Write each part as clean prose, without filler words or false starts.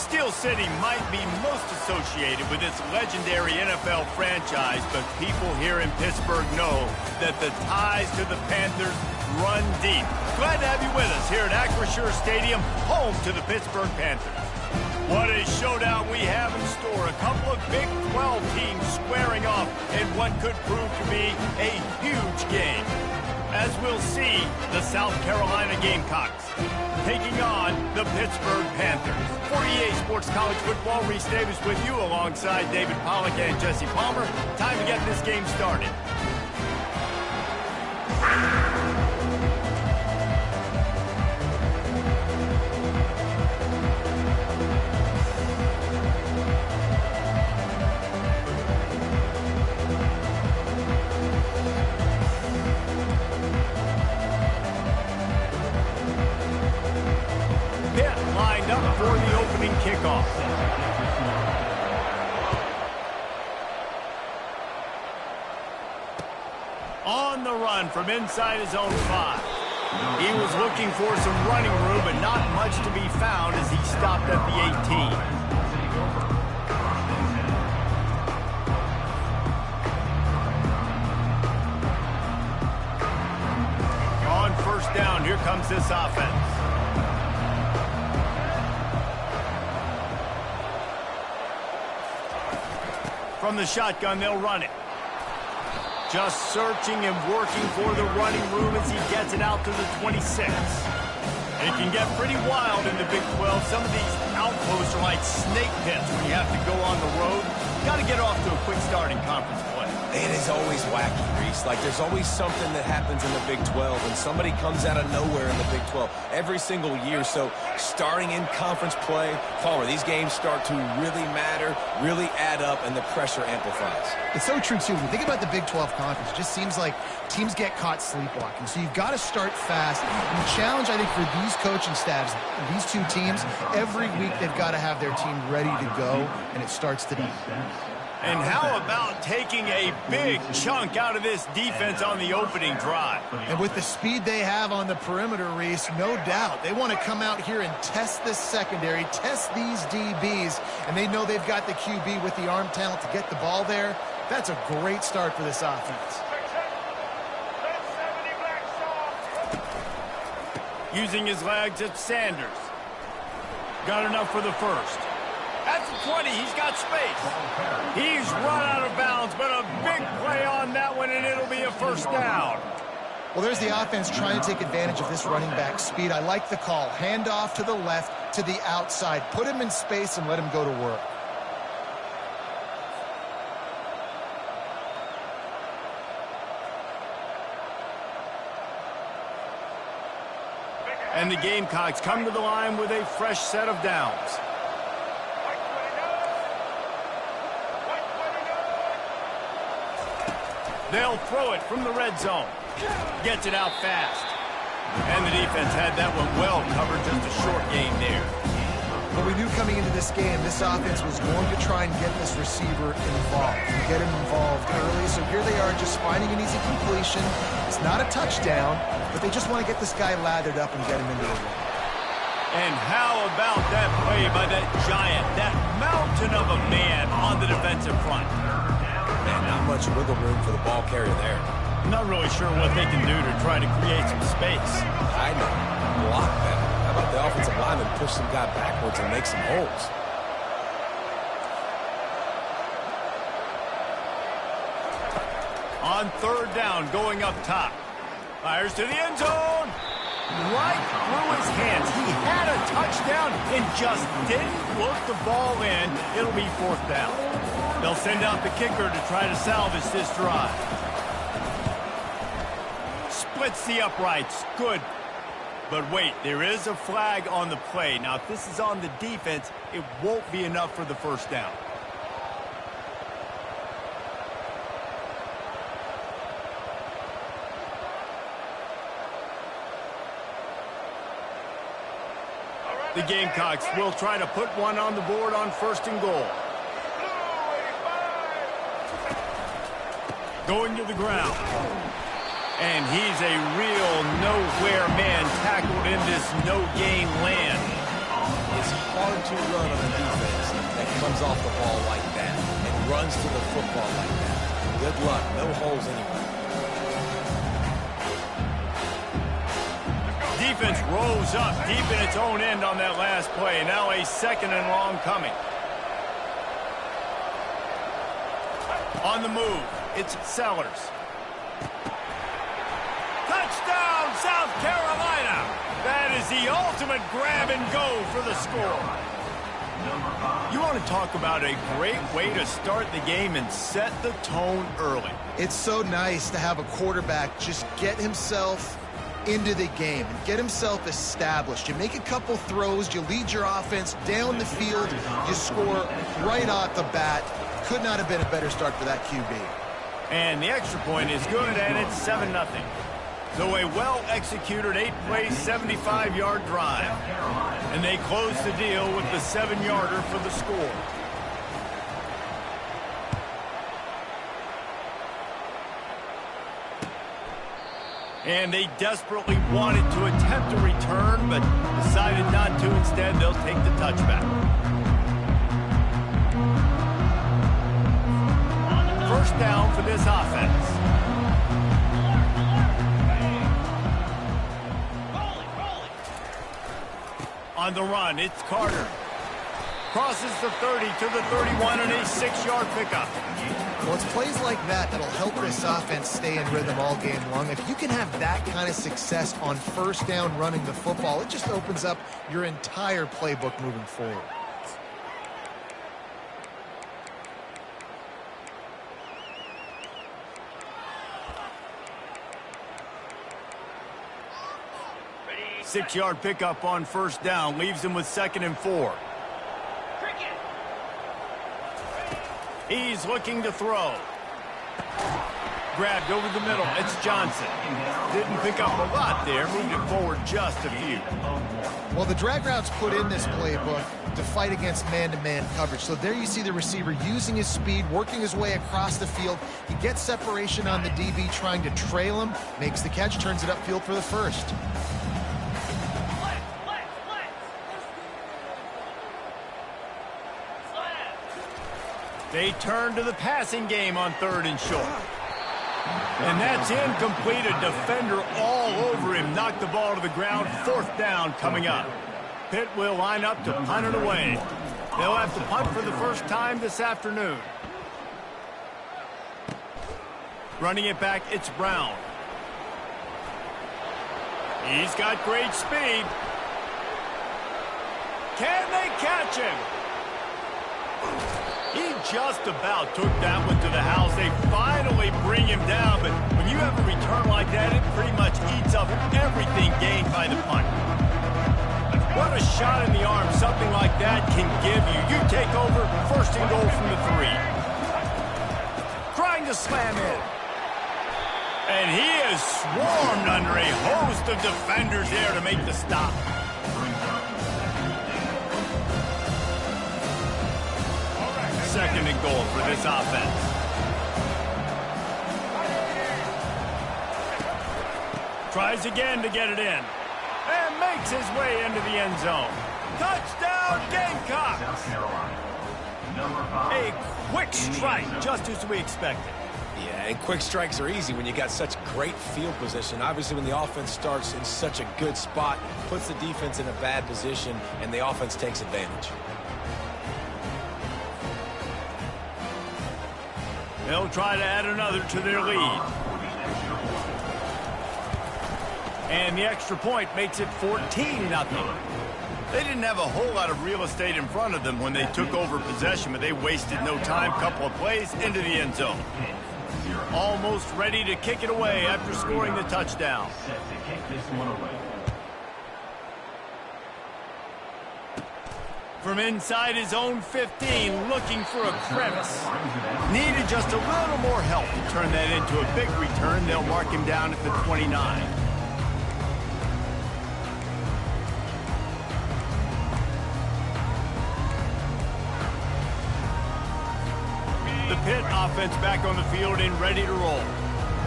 Steel City might be most associated with its legendary NFL franchise, but people here in Pittsburgh know that the ties to the Panthers run deep. Glad to have you with us here at Acrisure Stadium, home to the Pittsburgh Panthers. What a showdown we have in store. A couple of Big 12 teams squaring off in what could prove to be a huge game. As we'll see, the South Carolina Gamecocks taking on the Pittsburgh Panthers. For EA Sports College Football, Reese Davis with you alongside David Pollack and Jesse Palmer. Time to get this game started. For the opening kickoff. On the run from inside his own 5. He was looking for some running room, but not much to be found as he stopped at the 18. On first down, here comes this offense. From the shotgun, they'll run it. Just searching and working for the running room as he gets it out to the 26. It can get pretty wild in the Big 12. Some of these outposts are like snake pits when you have to go on the road. Got to get off to a quick start in conference play. It is always wacky, Reese. Like, there's always something that happens in the Big 12, and somebody comes out of nowhere in the Big 12 every single year. So, starting in conference play, Palmer, these games start to really matter, really add up, and the pressure amplifies. It's so true, too. When you think about the Big 12 Conference, it just seems like teams get caught sleepwalking. So you've got to start fast. And the challenge, I think, for these coaching staffs, these two teams, every week they've got to have their team ready to go, and it starts today. And how about taking a big chunk out of this defense on the opening drive? And with the speed they have on the perimeter, Reese, no doubt, they want to come out here and test this secondary, test these DBs, and they know they've got the QB with the arm talent to get the ball there. That's a great start for this offense. Using his legs, it's Sanders. Got enough for the first. At the 20, he's got space. He's run out of bounds, but a big play on that one, and it'll be a first down. Well, there's the offense trying to take advantage of this running back speed. I like the call. Hand off to the left, to the outside. Put him in space and let him go to work. And the Gamecocks come to the line with a fresh set of downs. They'll throw it from the red zone. Gets it out fast. And the defense had that one well covered, just a short gain there. But we knew coming into this game, this offense was going to try and get this receiver involved. Get him involved early. So here they are just finding an easy completion. It's not a touchdown, but they just want to get this guy lathered up and get him into the run. And how about that play by that giant, that mountain of a man on the defensive front? Man, not much wiggle room for the ball carrier there. I'm not really sure what they can do to try to create some space. I know. Block that. How about the offensive lineman push some guy backwards and make some holes? On third down, going up top. Fires to the end zone. Right through his hands. He had a touchdown and just didn't look the ball in. It'll be fourth down. They'll send out the kicker to try to salvage this drive. Splits the uprights. Good. But wait, there is a flag on the play. Now, if this is on the defense, it won't be enough for the first down. The Gamecocks will try to put one on the board on first and goal. Going to the ground. And he's a real nowhere man tackled in this no-gain land. You It's hard to run on a defense that comes off the ball like that and runs to the football like that. Good luck. No holes anywhere. Defense rose up deep in its own end on that last play. Now a 2nd and long coming. On the move, it's Sellers. Touchdown, South Carolina! That is the ultimate grab and go for the score. You want to talk about a great way to start the game and set the tone early. It's so nice to have a quarterback just get himself into the game and get himself established. You make a couple throws, you lead your offense down the field, you score right off the bat. Could not have been a better start for that QB. And the extra point is good, and it's 7-0. So a well-executed 8-play, 75-yard drive. And they close the deal with the 7-yarder for the score. And they desperately wanted to attempt a return, but decided not to. Instead, they'll take the touchback. First down for this offense. On the run, it's Carter. Crosses the 30 to the 31 and a 6-yard pickup. Well, it's plays like that that'll help this offense stay in rhythm all game long. If you can have that kind of success on first down running the football, it just opens up your entire playbook moving forward. Six-yard pickup on first down leaves him with 2nd and 4. He's looking to throw. Grabbed over the middle. It's Johnson. Didn't pick up a lot there. Moved it forward just a few. Well, the drag routes put in this playbook to fight against man-to-man coverage. So there you see the receiver using his speed, working his way across the field. He gets separation on the DB, trying to trail him, makes the catch, turns it upfield for the first. They turn to the passing game on 3rd and short. And that's incomplete. A defender all over him. Knocked the ball to the ground. 4th down coming up. Pitt will line up to punt it away. They'll have to punt for the first time this afternoon. Running it back, it's Brown. He's got great speed. Can they catch him? He just about took that one to the house. They finally bring him down, but when you have a return like that, it pretty much eats up everything gained by the punt. What a shot in the arm something like that can give you. You take over, 1st and goal from the 3. Trying to slam in. And he is swarmed under a host of defenders there to make the stop. Second and goal for this offense. Tries again to get it in. And makes his way into the end zone. Touchdown, Gamecocks! A quick strike, just as we expected. Yeah, and quick strikes are easy when you got such great field position. Obviously, when the offense starts in such a good spot, puts the defense in a bad position, and the offense takes advantage. They'll try to add another to their lead. And the extra point makes it 14-0. They didn't have a whole lot of real estate in front of them when they took over possession, but they wasted no time. Couple of plays into the end zone. Almost ready to kick it away after scoring the touchdown. From inside his own 15, looking for a crevice. Needed just a little more help to turn that into a big return. They'll mark him down at the 29. The Pitt offense back on the field and ready to roll.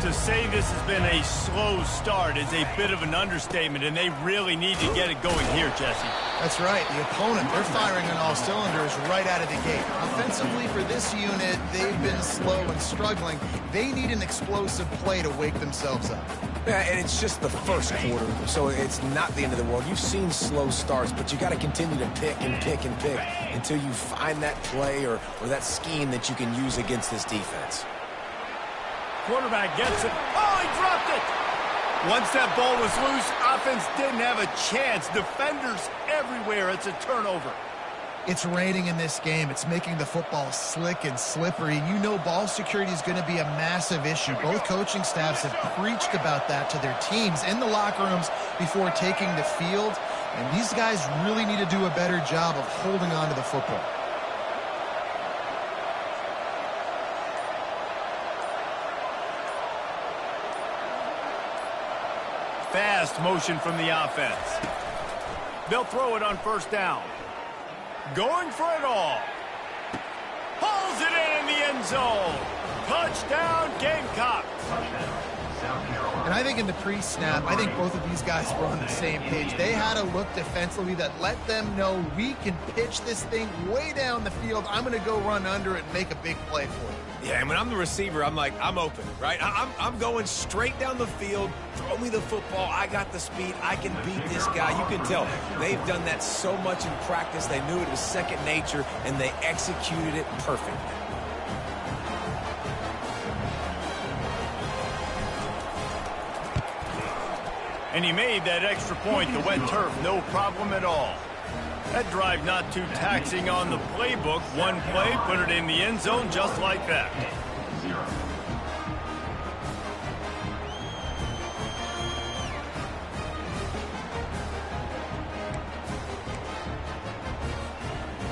To say this has been a slow start is a bit of an understatement, and they really need to get it going here, Jesse. That's right. The opponent, they're firing on all cylinders right out of the gate. Offensively, for this unit, they've been slow and struggling. They need an explosive play to wake themselves up. Yeah, and it's just the first quarter, so it's not the end of the world. You've seen slow starts, but you got to continue to pick and pick and pick until you find that play or that scheme that you can use against this defense. Quarterback gets it. Oh, he dropped it! Once that ball was loose, offense didn't have a chance. Defenders everywhere. It's a turnover. It's raining in this game. It's making the football slick and slippery. You know ball security is going to be a massive issue. Both coaching staffs have preached about that to their teams in the locker rooms before taking the field. And these guys really need to do a better job of holding on to the football. Fast motion from the offense. They'll throw it on first down. Going for it all. Pulls it in the end zone. Touchdown, Gamecocks. And I think in the pre-snap, I think both of these guys were on the same page. They had a look defensively that let them know we can pitch this thing way down the field. I'm going to go run under it and make a big play for it. Yeah, and when I'm the receiver, I'm like, I'm open, right? I'm going straight down the field. Throw me the football. I got the speed. I can beat this guy. You can tell they've done that so much in practice. They knew it was second nature, and they executed it perfectly. And he made that extra point, the wet turf, no problem at all. That drive not too taxing on the playbook. One play, put it in the end zone just like that.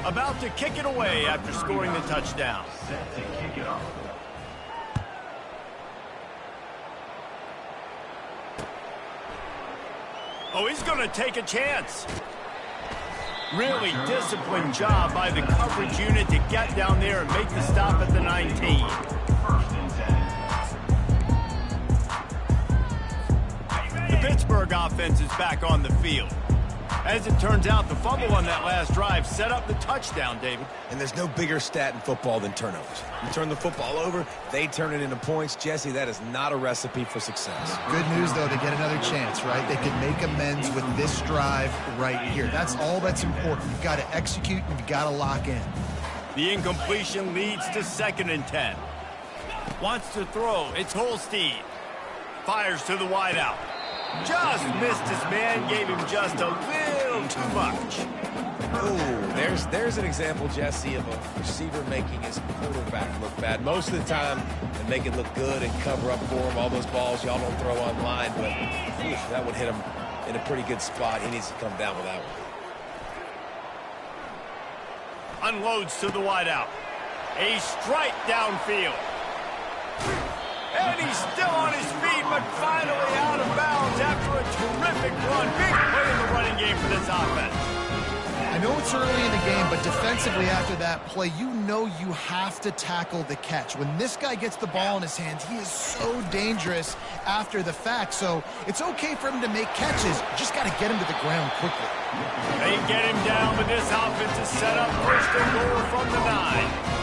About to kick it away after scoring the touchdown. Oh, he's going to take a chance. Really disciplined job by the coverage unit to get down there and make the stop at the 19. The Pittsburgh offense is back on the field. As it turns out, the fumble on that last drive set up the touchdown, David. And there's no bigger stat in football than turnovers. You turn the football over, they turn it into points. Jesse, that is not a recipe for success. Good news, though, to get another chance, right? They can make amends with this drive right here. That's all that's important. You've got to execute and you've got to lock in. The incompletion leads to 2nd and 10. Wants to throw. It's Holstein. Fires to the wideout. Just missed his man, gave him just a little too much. Oh, there's an example, Jesse, of a receiver making his quarterback look bad. Most of the time, they make it look good and cover up for him. All those balls y'all don't throw online, but that would hit him in a pretty good spot. He needs to come down with that one. Unloads to the wideout. A strike downfield. And he's still on his feet, but finally out of bounds after a terrific run. Big play in the running game for this offense. I know it's early in the game, but defensively after that play, you know you have to tackle the catch. When this guy gets the ball in his hands, he is so dangerous after the fact. So it's okay for him to make catches. Just got to get him to the ground quickly. They get him down, but this offense is set up 1st and goal from the 9.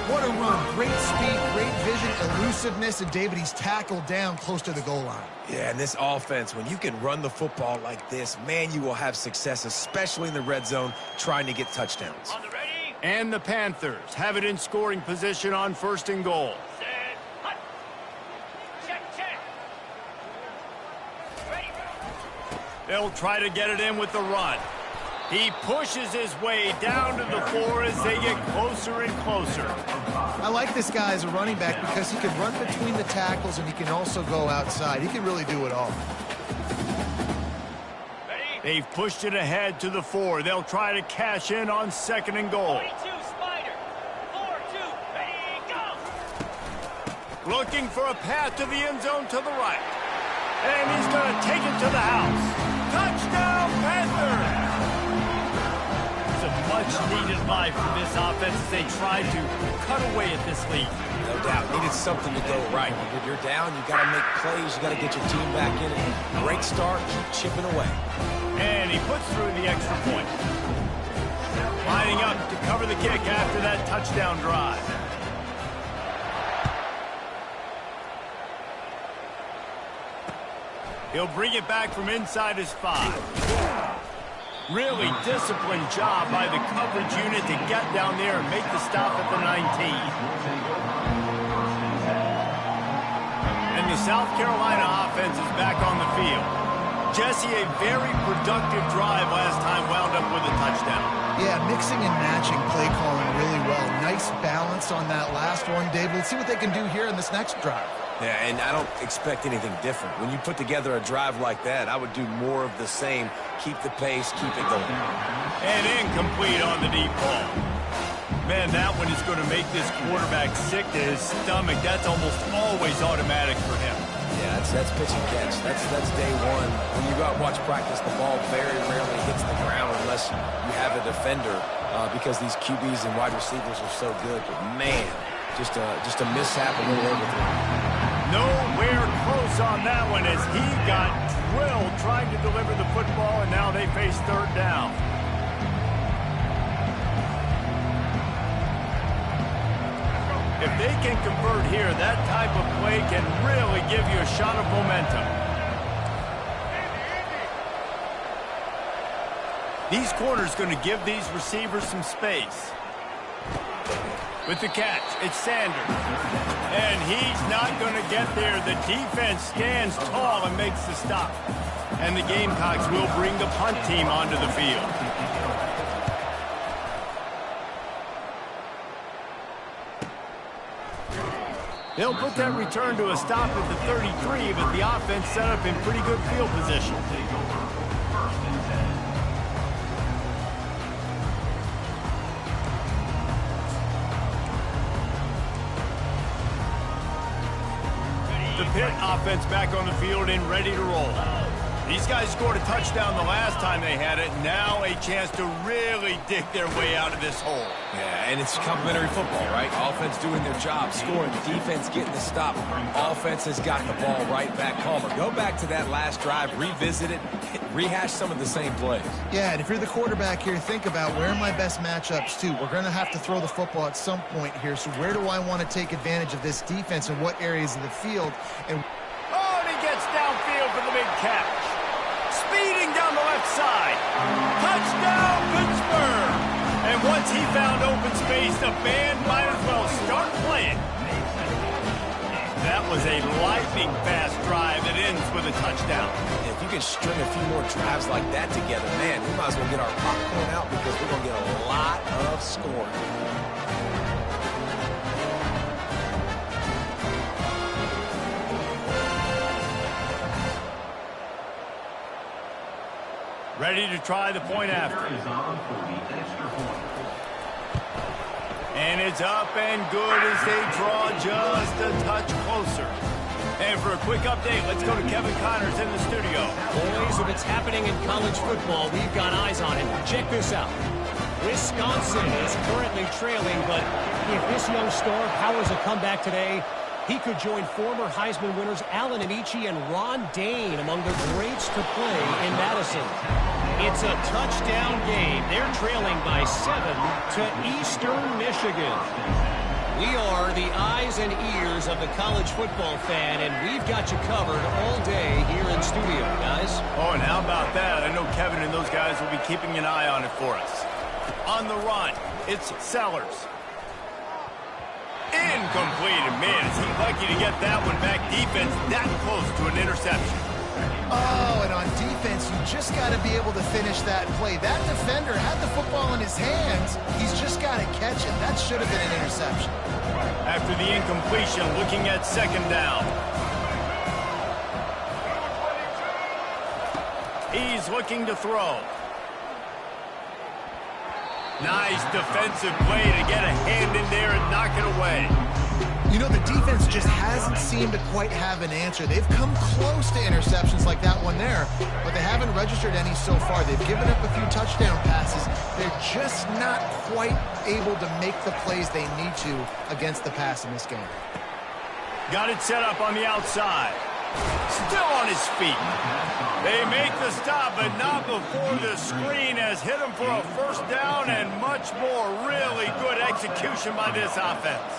What a run. Great speed, great vision, elusiveness, and David, he's tackled down close to the goal line. Yeah, and this offense, when you can run the football like this, man, you will have success, especially in the red zone, trying to get touchdowns. On the ready. And the Panthers have it in scoring position on 1st and goal. Set, hut. Check. Ready. They'll try to get it in with the run. He pushes his way down to the floor as they get closer and closer. I like this guy as a running back because he can run between the tackles and he can also go outside. He can really do it all. They've pushed it ahead to the 4. They'll try to cash in on 2nd and goal. 42, Spider. 4-2, ready, go! Looking for a path to the end zone to the right. And he's going to take it to the house. Touchdown, Panthers! It's a much-needed life for this offense as they try to cut away at this lead. No doubt. Needed something to go right. If you're down, you got to make plays. You got to get your team back in it. Great start. Keep chipping away. And he puts through the extra point. Lining up to cover the kick after that touchdown drive. He'll bring it back from inside his 5. Really disciplined job by the coverage unit to get down there and make the stop at the 19. And the South Carolina offense is back on the field. Jesse, a very productive drive last time wound up with a touchdown. Yeah, mixing and matching play calling really well. Nice balance on that last one, Dave. Let's see what they can do here in this next drive. Yeah, and I don't expect anything different. When you put together a drive like that, I would do more of the same. Keep the pace, keep it going. And incomplete on the deep ball. Man, that one is going to make this quarterback sick to his stomach. That's almost always automatic for him. Yeah, that's pitch and catch. That's day one. When you go out and watch practice, the ball very rarely hits the ground unless you have a defender because these QBs and wide receivers are so good. But, man, just a mishap, a little overthrow. Nowhere close on that one as he got drilled trying to deliver the football, and now they face third down. If they can convert here, that type of play can really give you a shot of momentum. These corners going to give these receivers some space. With the catch, it's Sanders. And he's not going to get there. The defense stands tall and makes the stop. And the Gamecocks will bring the punt team onto the field. They'll put that return to a stop at the 33, but the offense set up in pretty good field position. The Pitt offense back on the field and ready to roll. These guys scored a touchdown the last time they had it. Now a chance to really dig their way out of this hole. Yeah, and it's complimentary football, right? Offense doing their job, scoring, defense getting the stop. Offense has got the ball right back. Palmer, go back to that last drive, revisit it, rehash some of the same plays. Yeah, and if you're the quarterback here, think about where are my best matchups too. We're going to have to throw the football at some point here, so where do I want to take advantage of this defense and what areas of the field? And he gets downfield for the big catch. Speeding down the left side. Touchdown, Pittsburgh! And once he found open space, the band might as well start playing. That was a lightning-fast drive that ends with a touchdown. If you can string a few more drives like that together, man, we might as well get our popcorn out because we're going to get a lot of scoring. Ready to try the point after. And it's up and good as they draw just a touch closer. And for a quick update, let's go to Kevin Connors in the studio. Boys, if it's happening in college football, we've got eyes on it. Check this out. Wisconsin is currently trailing, but if this young star powers a comeback today, he could join former Heisman winners Allen Amici and Ron Dane among the greats to play in Madison. It's a touchdown game. They're trailing by 7 to Eastern Michigan. We are the eyes and ears of the college football fan, and we've got you covered all day here in studio, guys. Oh, and how about that? I know Kevin and those guys will be keeping an eye on it for us. On the run, it's Sellers. Incomplete, and man, is he lucky to get that one back. Defense that close to an interception. oh, and on defense, you just got to be able to finish that play. That defender had the football in his hands. He's just got to catch it. That should have been an interception. After the incompletion, looking at second down. He's looking to throw. Nice defensive play to get a hand in there and knock it away. You know, the defense just hasn't seemed to quite have an answer. They've come close to interceptions like that one there, but they haven't registered any so far. They've given up a few touchdown passes. They're just not quite able to make the plays they need to against the pass in this game. Got it set up on the outside. Still on his feet. They make the stop, but not before the screen has hit him for a first down and much more. Really good execution by this offense.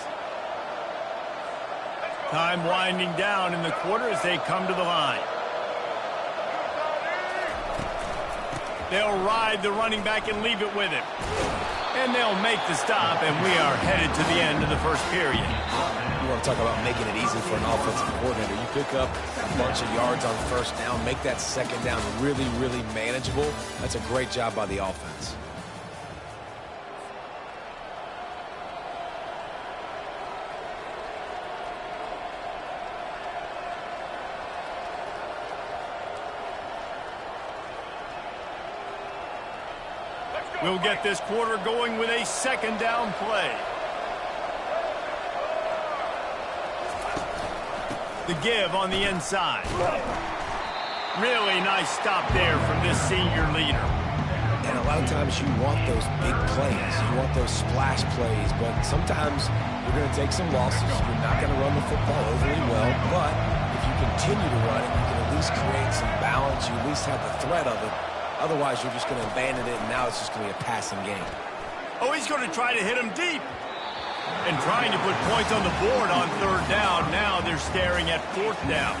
Time winding down in the quarter as they come to the line. They'll ride the running back and leave it with him. And they'll make the stop, and we are headed to the end of the first period. You want to talk about making it easy for an offensive coordinator. You pick up a bunch of yards on first down, make that second down really, really manageable. That's a great job by the offense. We'll get this quarter going with a second down play. The give on the inside. Really nice stop there from this senior leader. And a lot of times you want those big plays. You want those splash plays. But sometimes you're going to take some losses. You're not going to run the football overly well. But if you continue to run it, you can at least create some balance. You at least have the threat of it. Otherwise, you're just going to abandon it, and now it's just going to be a passing game. Oh, he's going to try to hit him deep. And trying to put points on the board on third down. Now they're staring at fourth down.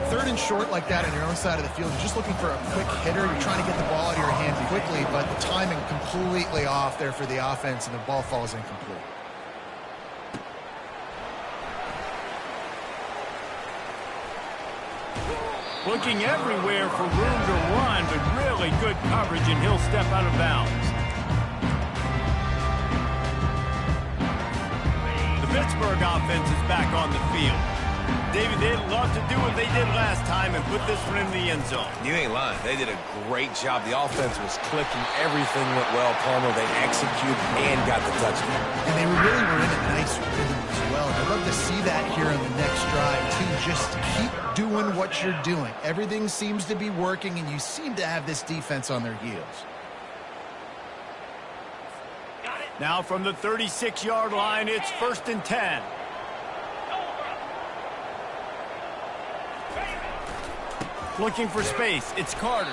Third and short like that on your own side of the field, you're just looking for a quick hitter. You're trying to get the ball out of your hand quickly, but the timing completely off there for the offense, and the ball falls incomplete. Looking everywhere for room to run, but really good coverage, and he'll step out of bounds. The Pittsburgh offense is back on the field. David, they'd love to do what they did last time and put this one in the end zone. You ain't lying. They did a great job. The offense was clicking. Everything went well, Palmer. They executed and got the touchdown. And they really were in a nice rhythm as well. I'd love to see that here on the next drive, too. Just keep doing what you're doing. Everything seems to be working, and you seem to have this defense on their heels. Now from the 36-yard line, it's 1st and 10. Looking for space. It's Carter.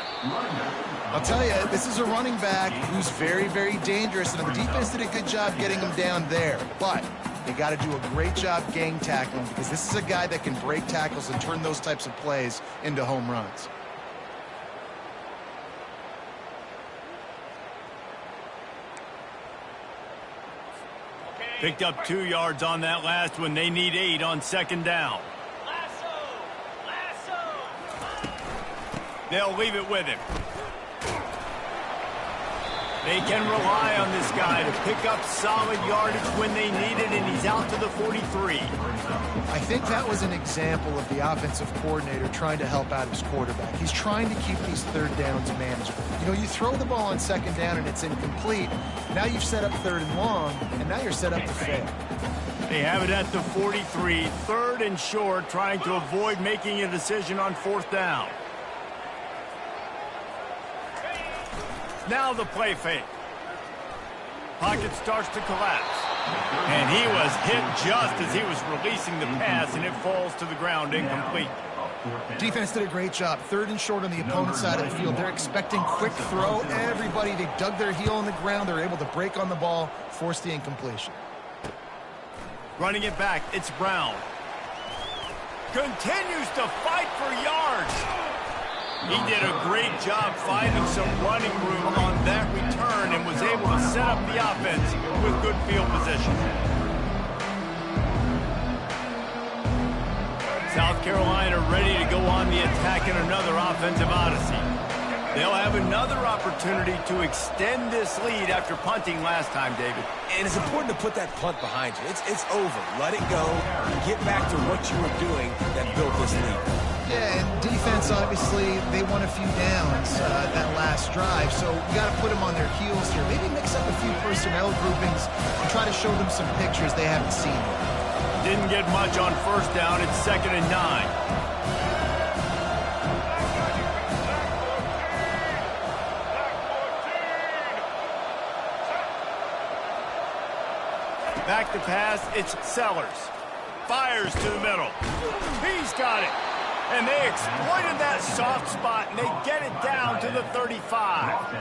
I'll tell you, this is a running back who's very, very dangerous, and the defense did a good job getting him down there. But they got to do a great job gang tackling, because this is a guy that can break tackles and turn those types of plays into home runs. Picked up 2 yards on that last one. They need 8 on second down. They'll leave it with him. They can rely on this guy to pick up solid yardage when they need it, and he's out to the 43. I think that was an example of the offensive coordinator trying to help out his quarterback. He's trying to keep these third downs manageable. You know, you throw the ball on second down and it's incomplete. Now you've set up third and long, and now you're set up to fail. They have it at the 43, 3rd and short, trying to avoid making a decision on 4th down. Now the play fake. Pocket starts to collapse. And he was hit just as he was releasing the pass, and it falls to the ground incomplete. Defense did a great job. 3rd and short on the opponent's side of the field. They're expecting quick throw. Everybody, they dug their heel on the ground. They're able to break on the ball, force the incompletion. Running it back, it's Brown. Continues to fight for yards. He did a great job finding some running room on that return and was able to set up the offense with good field position. South Carolina ready to go on the attack in another offensive odyssey. They'll have another opportunity to extend this lead after punting last time, David. And it's important to put that punt behind you. It's over. Let it go. Get back to what you were doing that built this lead. Yeah, and defense, obviously, they won a few downs that last drive, so you got to put them on their heels here. Maybe mix up a few personnel groupings and try to show them some pictures they haven't seen yet. Didn't get much on 1st down. It's 2nd and 9. Back to pass, it's Sellers. Fires to the middle. He's got it. And they exploited that soft spot, and they get it down to the 35.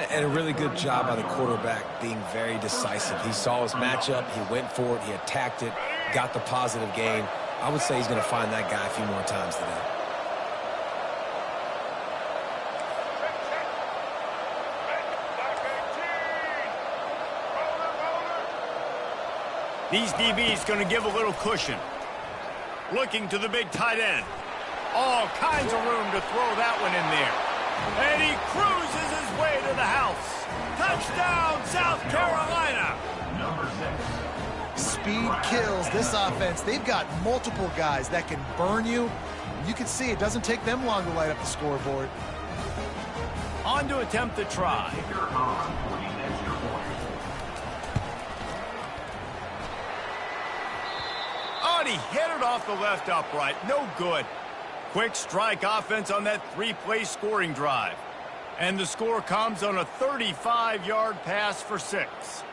And a really good job by the quarterback being very decisive. He saw his matchup, he went for it, he attacked it, got the positive gain. I would say he's going to find that guy a few more times today. These DBs going to give a little cushion. Looking to the big tight end. All kinds of room to throw that one in there. And he cruises his way to the house. Touchdown, South Carolina. Speed kills this offense. They've got multiple guys that can burn you. You can see it doesn't take them long to light up the scoreboard. On to attempt the try. Oh, and he hit it off the left upright. No good. Quick strike offense on that three-play scoring drive. And the score comes on a 35-yard pass for 6.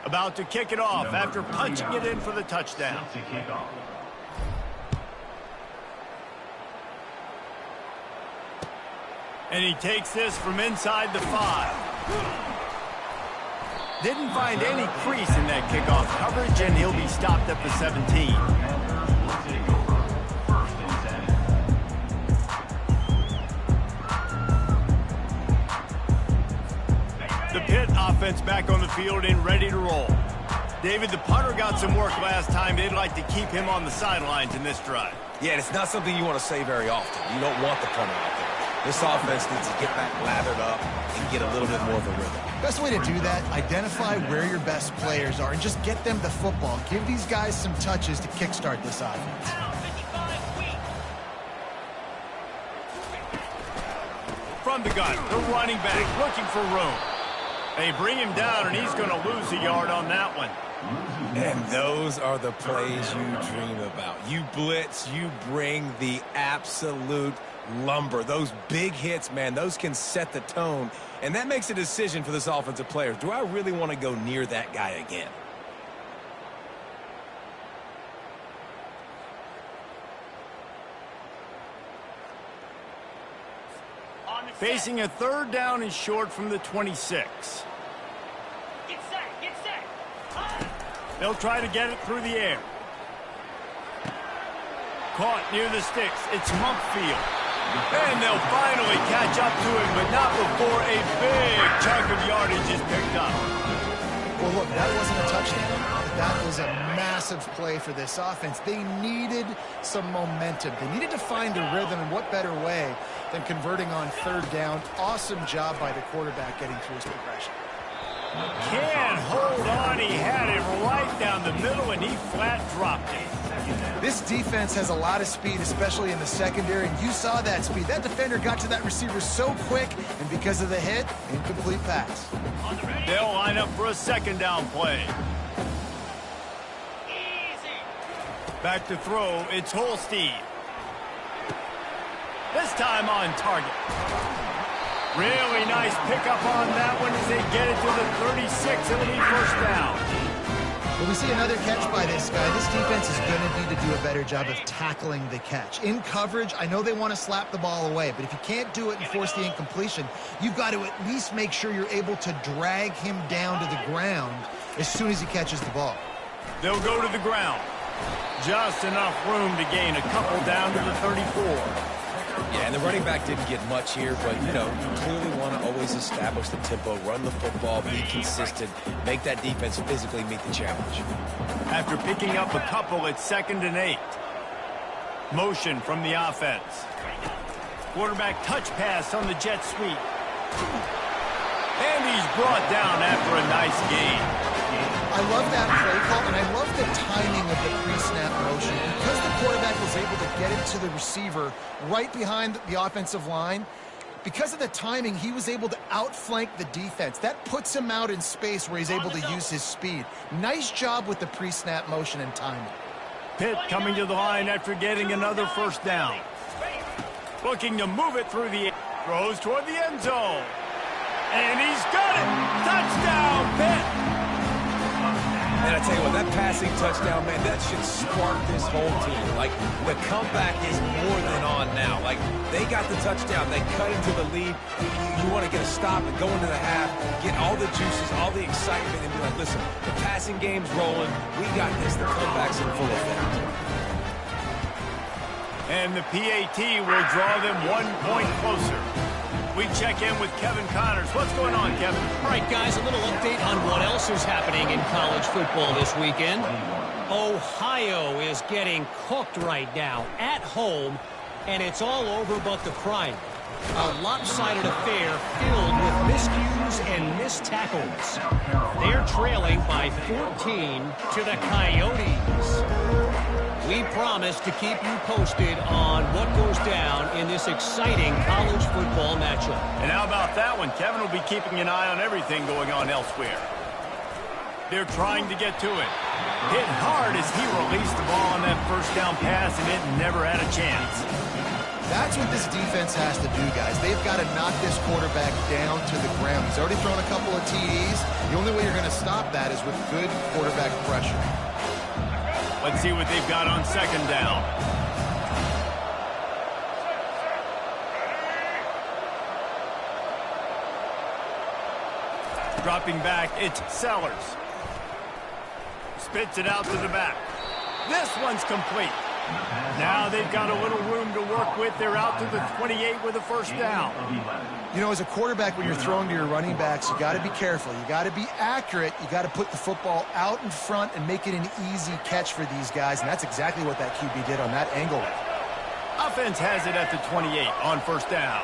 About to kick it off after punching it in for the touchdown. And he takes this from inside the 5. Didn't find any crease in that kickoff coverage, and he'll be stopped at the 17. The Pitt offense back on the field and ready to roll. David, the punter got some work last time. They'd like to keep him on the sidelines in this drive. Yeah, and it's not something you want to say very often. You don't want the punter out there. This offense needs to get back lathered up and get a little bit more of a rhythm. Best way to do that, identify where your best players are and just get them the football. Give these guys some touches to kickstart this offense. From the gun, the running back looking for room. They bring him down, and he's going to lose a yard on that one. And those are the plays you dream about. You blitz, you bring the absolute lumber. Those big hits, man, those can set the tone. And that makes a decision for this offensive player. Do I really want to go near that guy again? Facing a third down and short from the 26. Get set. They'll try to get it through the air. Caught near the sticks. It's Mumpfield. And they'll finally catch up to him, but not before a big chunk of yardage is picked up. Well, look, that wasn't a touchdown, but that was a massive play for this offense. They needed some momentum. They needed to find a rhythm, and what better way than converting on third down. Awesome job by the quarterback getting through his progression. Can't hold on. He had it right down the middle, and he flat dropped it. This defense has a lot of speed, especially in the secondary, and you saw that speed. That defender got to that receiver so quick, and because of the hit, incomplete pass. They'll line up for a second down play. Easy. Back to throw, it's Holstein. This time on target. Really nice pickup on that one as they get it to the 36. It'll be first down. Well, we see another catch by this guy. This defense is going to need to do a better job of tackling the catch. In coverage, I know they want to slap the ball away, but if you can't do it and force the incompletion, you've got to at least make sure you're able to drag him down to the ground as soon as he catches the ball. They'll go to the ground. Just enough room to gain a couple down to the 34. Yeah, and the running back didn't get much here, but, you know, you clearly want to always establish the tempo, run the football, be consistent, make that defense physically meet the challenge. After picking up a couple, it's 2nd and 8. Motion from the offense. Quarterback touch pass on the jet sweep. And he's brought down after a nice gain. I love that play call, and I love the timing of the pre-snap motion. Because the quarterback was able to get it to the receiver right behind the offensive line, because of the timing, he was able to outflank the defense. That puts him out in space where he's able to use his speed. Nice job with the pre-snap motion and timing. Pitt coming to the line after getting another first down. Looking to move it through the air. Throws toward the end zone. And he's got it. Touchdown, Pitt. And I tell you what, that passing touchdown, man, that should spark this whole team. Like, the comeback is more than on now. Like, they got the touchdown. They cut into the lead. You want to get a stop and go into the half, get all the juices, all the excitement, and be like, listen, the passing game's rolling. We got this. The comeback's in full effect. And the PAT will draw them 1 point closer. We check in with Kevin Connors. What's going on, Kevin? All right, guys, a little update on what else is happening in college football this weekend. Ohio is getting cooked right now at home, and it's all over but the crying. A lopsided affair filled with miscues and missed tackles. They're trailing by 14 to the Coyotes. We promise to keep you posted on what goes down in this exciting college football matchup. And how about that one? Kevin will be keeping an eye on everything going on elsewhere. They're trying to get to it. Hit hard as he released the ball on that first down pass, and it never had a chance. That's what this defense has to do, guys. They've got to knock this quarterback down to the ground. He's already thrown a couple of TDs. The only way you're going to stop that is with good quarterback pressure. Let's see what they've got on second down. Dropping back, it's Sellers. Spits it out to the back. This one's complete. Now they've got a little room to work with. They're out to the 28 with a first down. You know, as a quarterback, when you're throwing to your running backs, you got to be careful. You got to be accurate. You got to put the football out in front and make it an easy catch for these guys, and that's exactly what that QB did on that angle. Offense has it at the 28 on first down.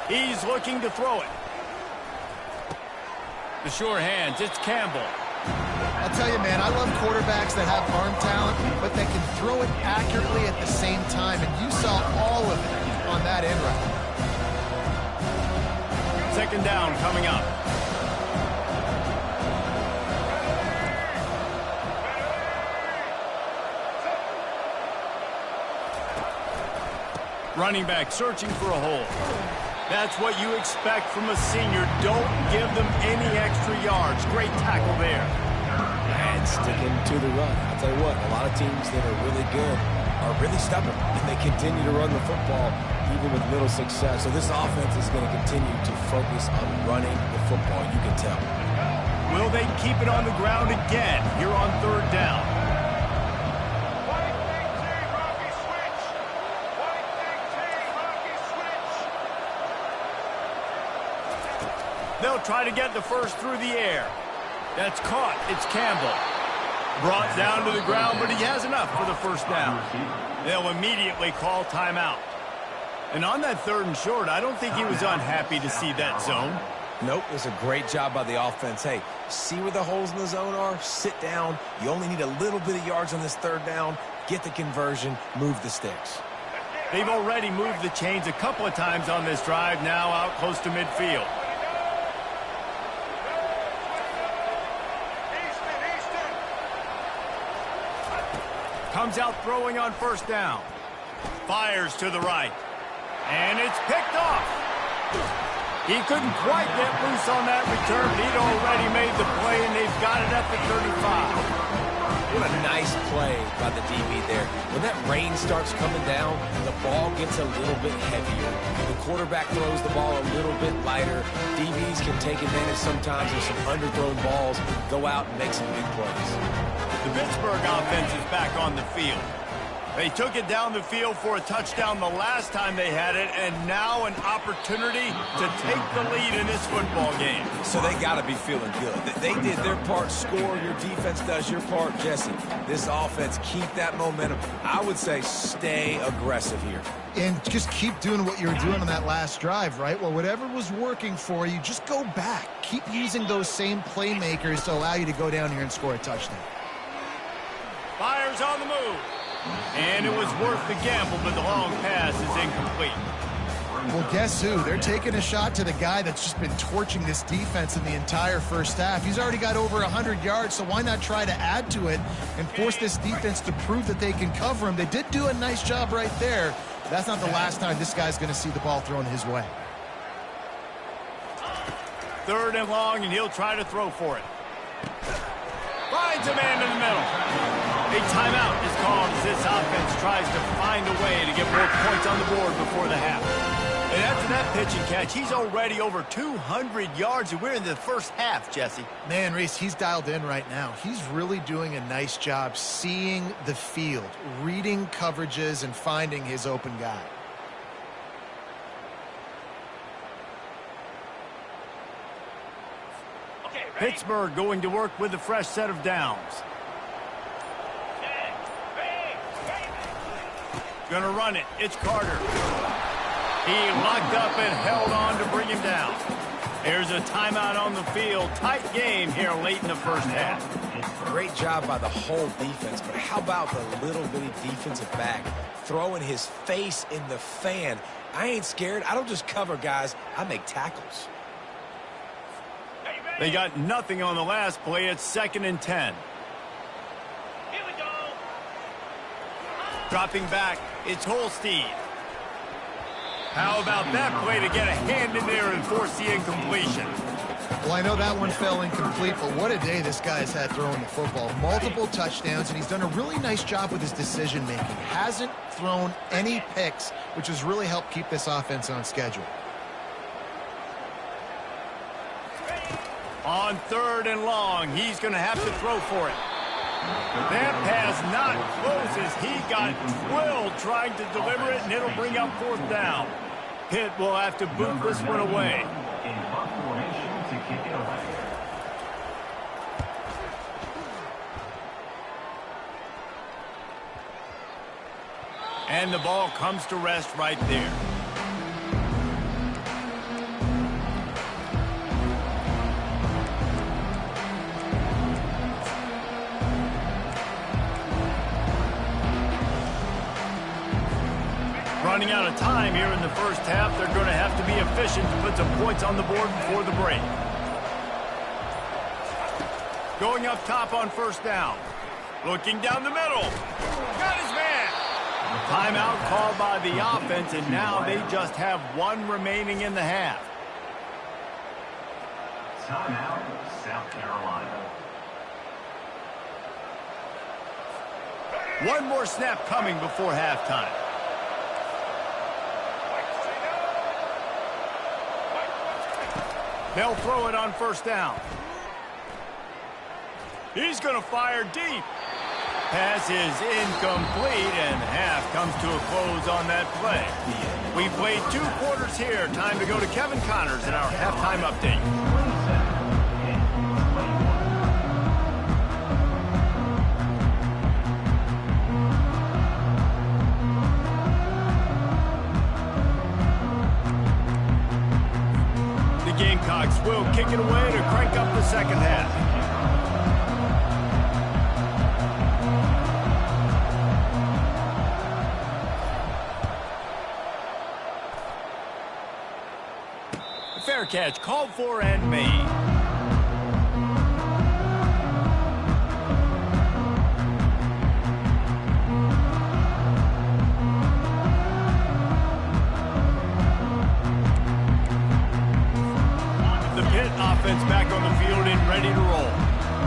He's looking to throw it. The sure hands, it's Campbell. I'll tell you, man, I love quarterbacks that have arm talent, but that can throw it accurately at the same time, and you saw all of it on that end route. Second down coming up. Running back searching for a hole. That's what you expect from a senior. Don't give them any extra yards. Great tackle there. And sticking to the run. I'll tell you what, a lot of teams that are really good are really stubborn, and they continue to run the football even with little success. So this offense is going to continue to focus on running the football, you can tell. Will they keep it on the ground again here on third down? They'll try to get the first through the air. That's caught. It's Campbell. Brought down to the ground, but he has enough for the first down. They'll immediately call timeout. And on that third and short, I don't think he was unhappy to see that zone. Nope, it was a great job by the offense. Hey, see where the holes in the zone are? Sit down. You only need a little bit of yards on this third down. Get the conversion. Move the sticks. They've already moved the chains a couple of times on this drive, now out close to midfield. Comes out throwing on first down. Fires to the right. And it's picked off. He couldn't quite get loose on that return. He'd already made the play, and they've got it at the 35. What a nice play by the DB there. When that rain starts coming down, the ball gets a little bit heavier. The quarterback throws the ball a little bit lighter. DBs can take advantage sometimes of some underthrown balls, go out and make some big plays. The Pittsburgh offense is back on the field. They took it down the field for a touchdown the last time they had it, and now an opportunity to take the lead in this football game. So they got to be feeling good. They did their part, score. Your defense does your part, Jesse. This offense, keep that momentum. I would say stay aggressive here. And just keep doing what you were doing on that last drive, right? Well, whatever was working for you, just go back. Keep using those same playmakers to allow you to go down here and score a touchdown. Fires on the move. And it was worth the gamble, but the long pass is incomplete. Well, guess who? They're taking a shot to the guy that's just been torching this defense in the entire first half. He's already got over 100 yards, so why not try to add to it and force this defense to prove that they can cover him? They did do a nice job right there, That's not the last time this guy's going to see the ball thrown his way. 3rd and long, and he'll try to throw for it. Finds a man in the middle. A timeout is called as this offense tries to find a way to get more points on the board before the half. And after that pitch and catch, he's already over 200 yards, and we're in the first half, Jesse. Man, Reese, he's dialed in right now. He's really doing a nice job seeing the field, reading coverages, and finding his open guy. Okay, ready? Pittsburgh going to work with a fresh set of downs. Gonna run it. It's Carter. He locked up and held on to bring him down. There's a timeout on the field. Tight game here late in the first half. Great job by the whole defense, but how about the little bitty defensive back throwing his face in the fan? I ain't scared. I don't just cover guys. I make tackles. They got nothing on the last play. It's 2nd and 10. Here we go. Dropping back, it's Holstein. How about that play to get a hand in there and force the incompletion? Well, I know that one fell incomplete, but what a day this guy has had throwing the football. Multiple touchdowns, and he's done a really nice job with his decision-making. Hasn't thrown any picks, which has really helped keep this offense on schedule. On 3rd and long, he's going to have to throw for it. That pass not close as he got drilled trying to deliver it, and it'll bring up 4th down. Pitt will have to boot this one away. And the ball comes to rest right there. Running out of time here in the first half. They're going to have to be efficient to put some points on the board before the break. Going up top on 1st down. Looking down the middle. Got his man. Timeout called by the offense, and now they just have 1 remaining in the half. Timeout, South Carolina. 1 more snap coming before halftime. They'll throw it on 1st down. He's going to fire deep. Pass is incomplete, and half comes to a close on that play. We played 2 quarters here. Time to go to Kevin Connors in our halftime update. Gamecocks will kick it away to crank up the second half. Fair catch called for and made. Offense back on the field and ready to roll.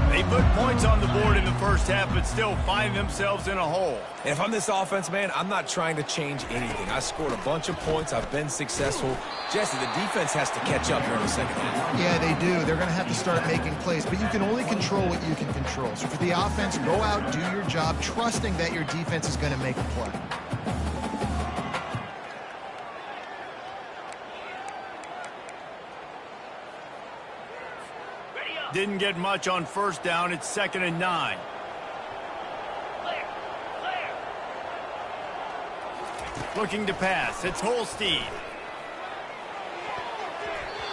They put points on the board in the first half, but still find themselves in a hole. And if I'm this offense, man, I'm not trying to change anything. I scored a bunch of points. I've been successful. Jesse, the defense has to catch up here in the second half. Yeah, they do. They're going to have to start making plays, but you can only control what you can control. So for the offense, go out, do your job, trusting that your defense is going to make a play. Didn't get much on 1st down. It's 2nd and 9. Clear. Looking to pass. It's Holstein.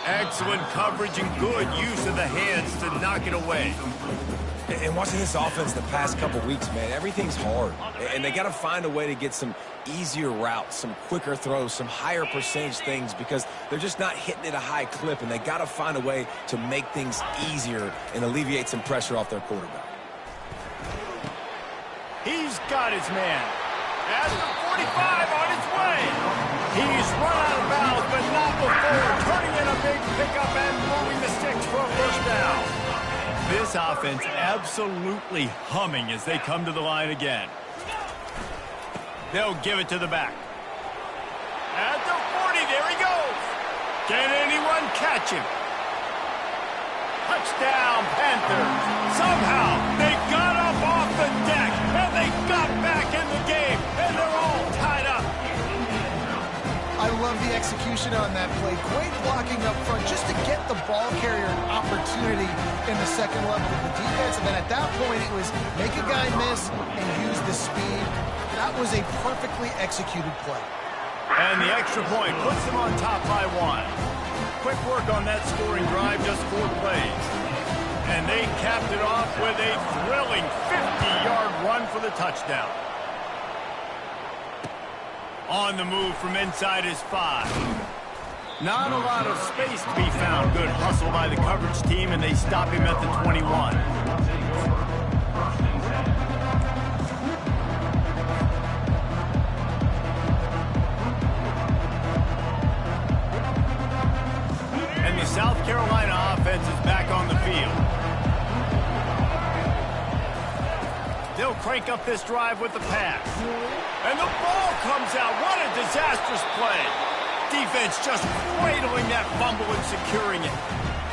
Excellent coverage and good use of the hands to knock it away. And watching this offense the past couple weeks, man, everything's hard. And they got to find a way to get some easier routes, some quicker throws, some higher percentage things because they're just not hitting at a high clip, and they got to find a way to make things easier and alleviate some pressure off their quarterback. He's got his man. At the 45 on his way. play. He's run out of bounds, but not before turning in a big pickup and moving the sticks for a first down. This offense absolutely humming as they come to the line again. They'll give it to the back. At the 40, there he goes. Can anyone catch him? Touchdown, Panthers. Somehow, they got up off the deck, and they got back in the game, and they're all tied up. I love the execution on that play. Great blocking up front just to get the ball carrier an opportunity in the second level of the defense. And then at that point, it was make a guy miss and use the speed. That was a perfectly executed play. And the extra point puts them on top by 1. Quick work on that scoring drive, just 4 plays. And they capped it off with a thrilling 50-yard run for the touchdown. On the move from inside his 5. Not a lot of space to be found. Good hustle by the coverage team, and they stop him at the 21. And the South Carolina offense is back on the field. They'll crank up this drive with the pass. And the ball comes out. What a disastrous play. Defense just cradling that fumble and securing it.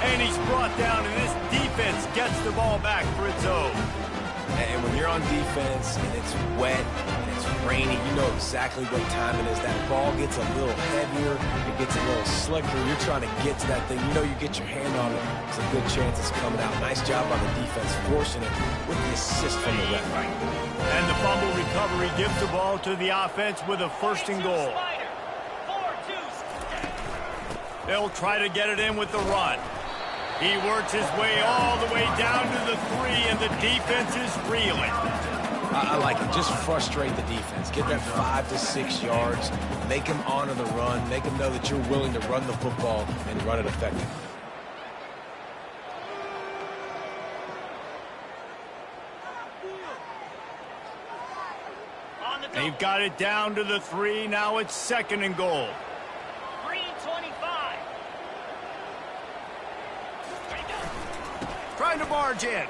And he's brought down, and this defense gets the ball back for its own. And when you're on defense and it's wet and it's rainy, you know exactly what time it is. That ball gets a little heavier, it gets a little slicker. You're trying to get to that thing. You know you get your hand on it. There's a good chance it's coming out. Nice job by the defense forcing it with the assist from the ref. And the fumble recovery gives the ball to the offense with a 1st and goal. They'll try to get it in with the run. He works his way all the way down to the 3, and the defense is reeling. I like it. Just frustrate the defense. Get that 5 to 6 yards. Make them honor the run. Make them know that you're willing to run the football and run it effectively. They've got it down to the 3. Now it's 2nd and goal. Green 25. Trying to barge in.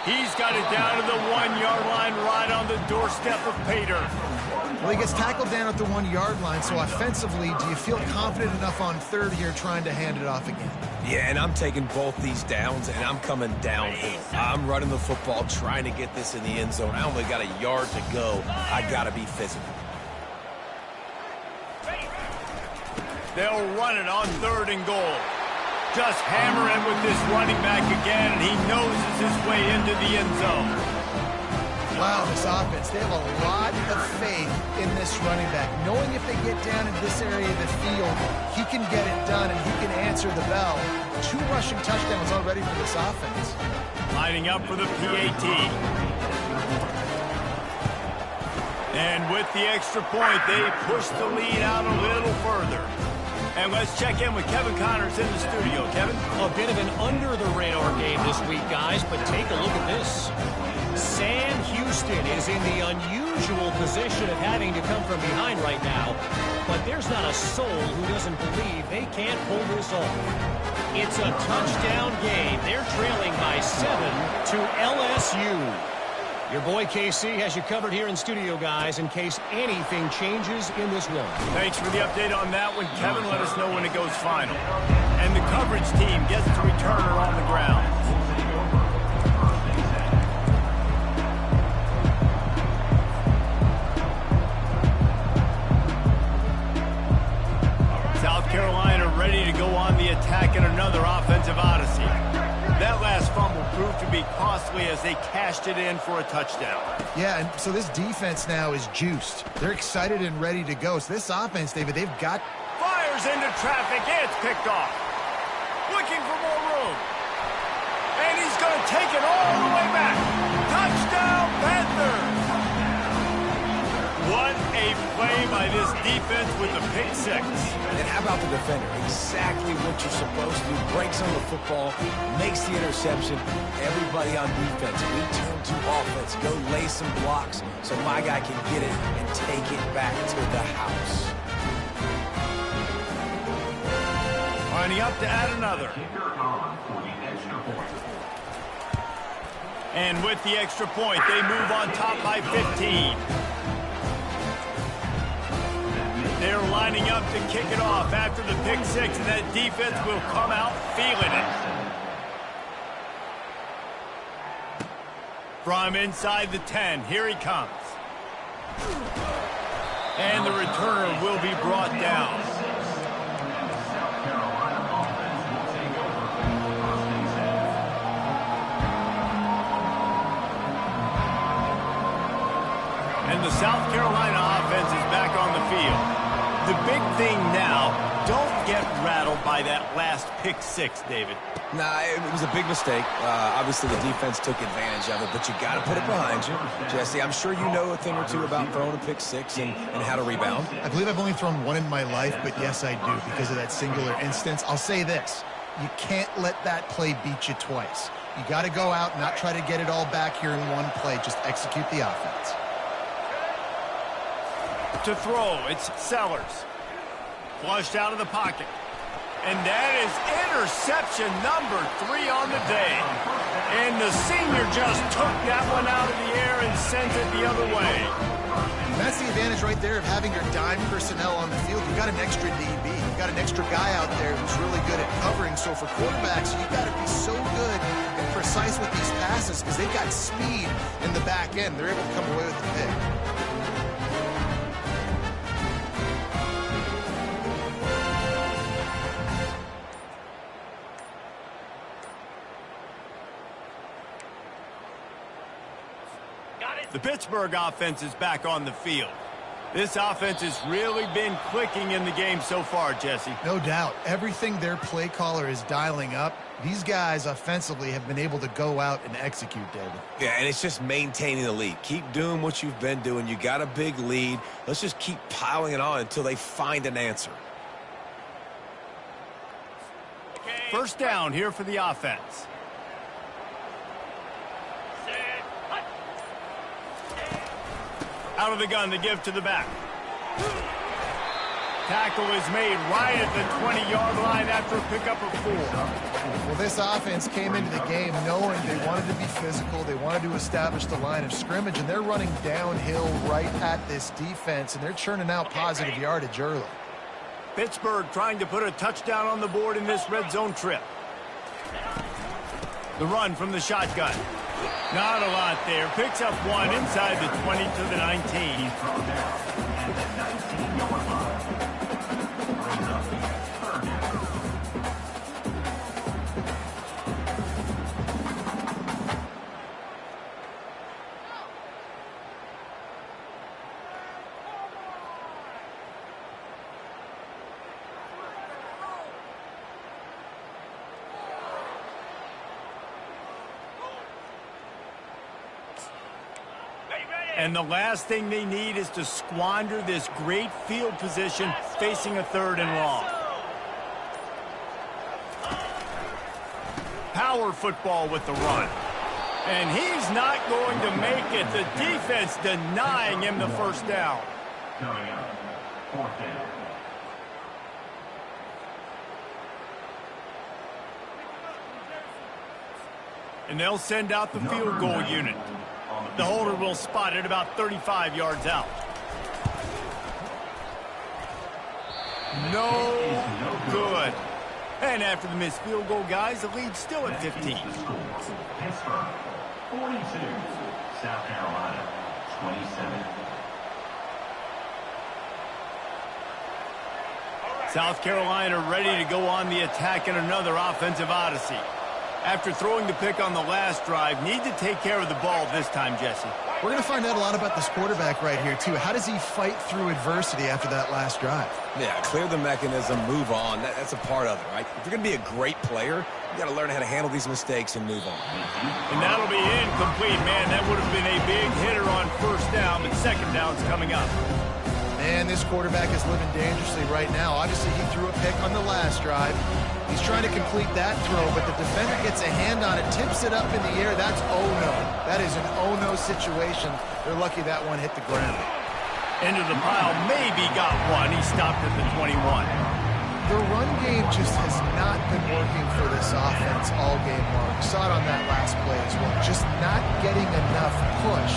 He's got it down to the 1-yard line, right on the doorstep of Pater. Well, he gets tackled down at the 1-yard line, so offensively, do you feel confident enough on 3rd here trying to hand it off again? Yeah, and I'm taking both these downs, and I'm coming downhill. I'm running the football, trying to get this in the end zone. I only got a yard to go. I got to be physical. They'll run it on 3rd and goal. Just hammer it with this running back again, and he noses his way into the end zone. Wow, this offense, they have a lot of faith in this running back. Knowing if they get down in this area of the field, he can get it done and he can answer the bell. 2 rushing touchdowns already for this offense. Lining up for the PAT. And with the extra point, they push the lead out a little further. And let's check in with Kevin Connors in the studio. Kevin? A bit of an under-the-radar game this week, guys, but take a look at this. Sam Houston is in the unusual position of having to come from behind right now, but there's not a soul who doesn't believe they can't pull this off. It's a touchdown game. They're trailing by 7 to LSU. Your boy KC has you covered here in studio, guys, in case anything changes in this one. Thanks for the update on that one, Kevin. Let us know when it goes final. And the coverage team gets the returner on the ground. South Carolina ready to go on the attack in another offensive odyssey. That last fumble proved to be costly as they cashed it in for a touchdown. Yeah, and so this defense now is juiced. They're excited and ready to go. So this offense, David, they've got... Fires into traffic. It's picked off. Looking for more room. And he's going to take it all the way back. Touchdown, Panthers! What a play play by this defense with the pick six. And how about the defender? Exactly what you're supposed to do. Breaks on the football, makes the interception. Everybody on defense, we turn to offense. Go lay some blocks so my guy can get it and take it back to the house. Lining up to add another. Kicker on for the extra point. And with the extra point, they move on top by 15. They're lining up to kick it off after the pick six, and that defense will come out feeling it. From inside the 10, here he comes. And the returner will be brought down. And the South Carolina offense is back on the field. The big thing now, don't get rattled by that last pick six, David. Nah, it was a big mistake. Obviously, the defense took advantage of it, but you got to put it behind you. Jesse, I'm sure you know a thing or two about throwing a pick six and how to rebound. I believe I've only thrown one in my life, but yes, I do, because of that singular instance. I'll say this. You can't let that play beat you twice. You got to go out and not try to get it all back here in one play. Just execute the offense. To throw, it's Sellers. Flushed out of the pocket. And that is interception number 3 on the day. And the senior just took that one out of the air and sent it the other way. And that's the advantage right there of having your dime personnel on the field. You've got an extra DB. You've got an extra guy out there who's really good at covering. So for quarterbacks, you've got to be so good and precise with these passes because they've got speed in the back end. They're able to come away with the pick. The Pittsburgh offense is back on the field. This offense has really been clicking in the game so far, Jesse. No doubt. Everything their play caller is dialing up, these guys offensively have been able to go out and execute, David. Yeah, and it's just maintaining the lead. Keep doing what you've been doing. You got a big lead. Let's just keep piling it on until they find an answer. First down here for the offense. Out of the gun to give to the back. Tackle is made right at the 20-yard line after a pickup of 4. Well, this offense came into the game knowing they wanted to be physical. They wanted to establish the line of scrimmage, and they're running downhill right at this defense, and they're churning out positive yardage early. Pittsburgh trying to put a touchdown on the board in this red zone trip. The run from the shotgun. Not a lot there. Picks up 1 inside the 20 to the 19. And the last thing they need is to squander this great field position facing a 3rd and long. Power football with the run. And he's not going to make it. The defense denying him the first down. Coming up, 4th down. And they'll send out the field goal unit. The holder will spot it about 35 yards out. No good. And after the missed field goal, guys, the lead's still at 15. Pittsburgh, 42. South Carolina, 27. South Carolina ready to go on the attack in another offensive odyssey. After throwing the pick on the last drive, need to take care of the ball this time, Jesse. We're going to find out a lot about this quarterback right here, too. How does he fight through adversity after that last drive? Yeah, clear the mechanism, move on. That's a part of it, right? If you're going to be a great player, you got to learn how to handle these mistakes and move on. And that'll be incomplete, man. That would have been a big hitter on first down, but second down's coming up. And this quarterback is living dangerously right now. Obviously, he threw a pick on the last drive. He's trying to complete that throw, but the defender gets a hand on it, tips it up in the air. That's oh-no. That is an oh-no situation. They're lucky that one hit the ground. Into the pile, maybe got one. He stopped at the 21. The run game just has not been working for this offense all game long. Saw it on that last play as well. Just not getting enough push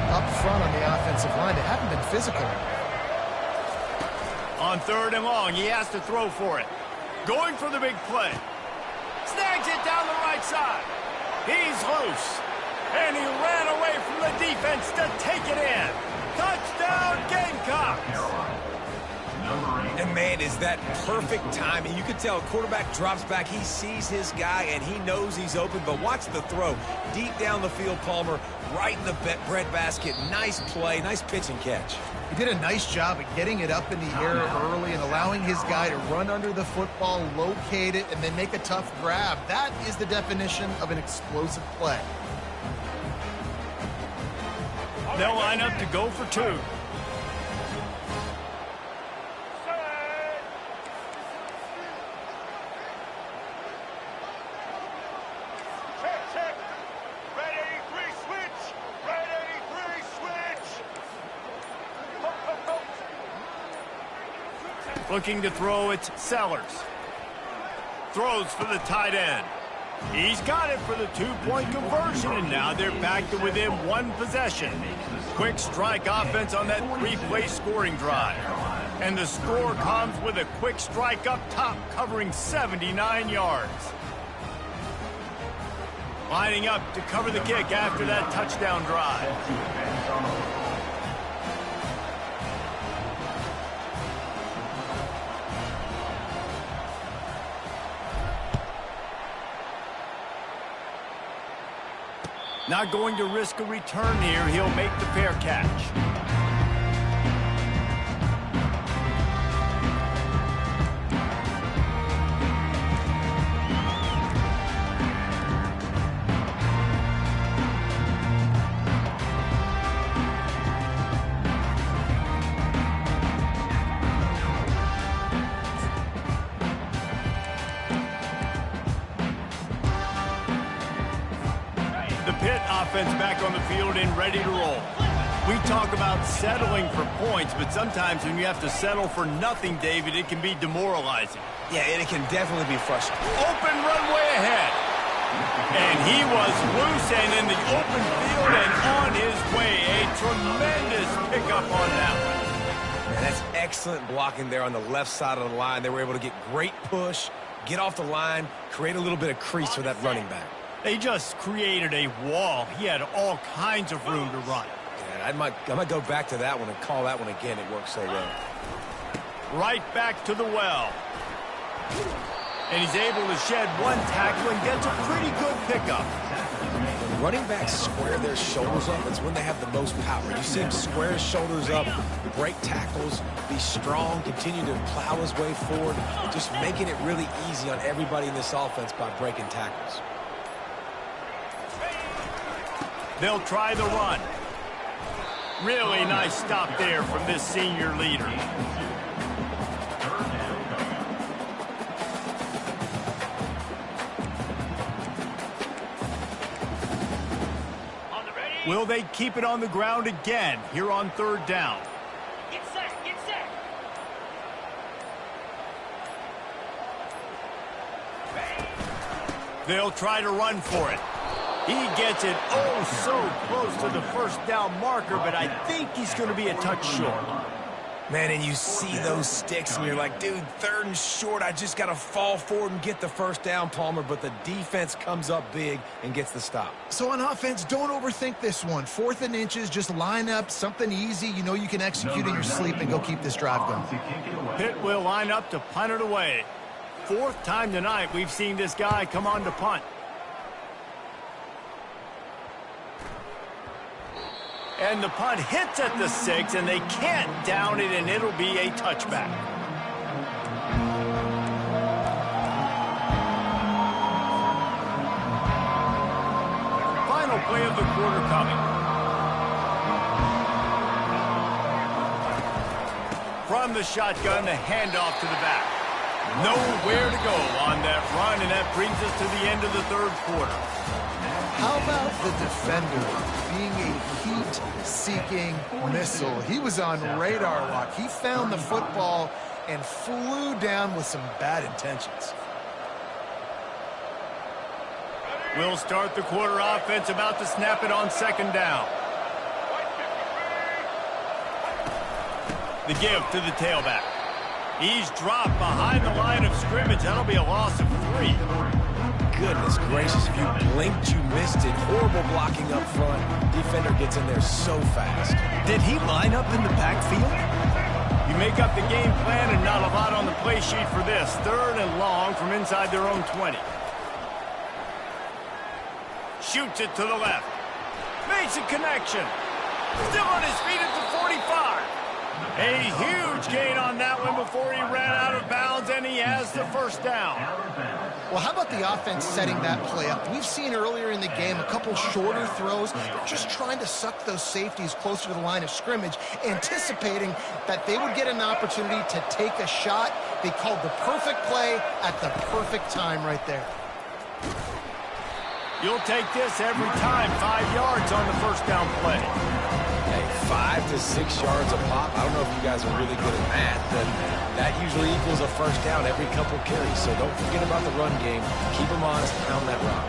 up front on the offensive line. They haven't been physical. On 3rd and long, he has to throw for it. Going for the big play. Snags it down the right side. He's loose. And he ran away from the defense to take it in. Touchdown, Gamecocks! And, man, is that perfect timing. You can tell a quarterback drops back. He sees his guy, and he knows he's open. But watch the throw. Deep down the field, Palmer, right in the breadbasket. Nice play, nice pitch and catch. He did a nice job of getting it up in the air early and allowing his guy to run under the football, locate it, and then make a tough grab. That is the definition of an explosive play. They'll line up to go for 2. Looking to throw, it's Sellers. Throws for the tight end. He's got it for the 2-point conversion, and now they're back to within 1 possession. Quick strike offense on that 3-play scoring drive. And the score comes with a quick strike up top covering 79 yards. Lining up to cover the kick after that touchdown drive. Not going to risk a return here. He'll make the fair catch. Offense back on the field and ready to roll. We talk about settling for points, but sometimes when you have to settle for nothing, David, it can be demoralizing. Yeah, and it can definitely be frustrating. Open runway ahead. And he was loose and in the open field and on his way. A tremendous pickup on that one. Man, that's excellent blocking there on the left side of the line. They were able to get great push, get off the line, create a little bit of crease for that running back. They just created a wall. He had all kinds of room to run. Yeah, I might go back to that one and call that one again. It worked so well. Right back to the well. And he's able to shed 1 tackle and gets a pretty good pickup. When running backs square their shoulders up, it's when they have the most power. You see him square his shoulders up, break tackles, be strong, continue to plow his way forward, just making it really easy on everybody in this offense by breaking tackles. They'll try the run. Really nice stop there from this senior leader. Will they keep it on the ground again here on 3rd down? Get set, get set. They'll try to run for it. He gets it oh so close to the 1st down marker, but I think he's going to be a touch short. Man, and you see those sticks, and you're like, dude, 3rd and short, I just got to fall forward and get the 1st down, Palmer, but the defense comes up big and gets the stop. So on offense, don't overthink this one. 4th and inches, just line up something easy you know you can execute in your sleep and go keep this drive going. Pitt will line up to punt it away. 4th time tonight we've seen this guy come on to punt. And the punt hits at the 6, and they can't down it, and it'll be a touchback. Final play of the quarter coming. from the shotgun, the handoff to the back. Nowhere to go on that run, and that brings us to the end of the third quarter. How about the defender being a heat-seeking missile? He was on radar lock. He found the football and flew down with some bad intentions. We'll start the quarter offense, about to snap it on second down. The give to the tailback. He's dropped behind the line of scrimmage. That'll be a loss of 3. Goodness gracious, if you blinked, you missed it. Horrible blocking up front. Defender gets in there so fast. Did he line up in the backfield? You make up the game plan and not a lot on the play sheet for this. 3rd and long from inside their own 20. Shoots it to the left. Makes a connection. Still on his feet at the 45. A huge gain on that one before he ran out of bounds, and he has the first down. Well, how about the offense setting that play up? We've seen earlier in the game a couple shorter throws. They're just trying to suck those safeties closer to the line of scrimmage, anticipating that they would get an opportunity to take a shot. They called the perfect play at the perfect time right there. You'll take this every time. 5 yards on the first down play. Hey, 5 to 6 yards a pop. I don't know if you guys are really good at math, but that usually equals a first down every couple carries. So don't forget about the run game. Keep them honest, pound that rock.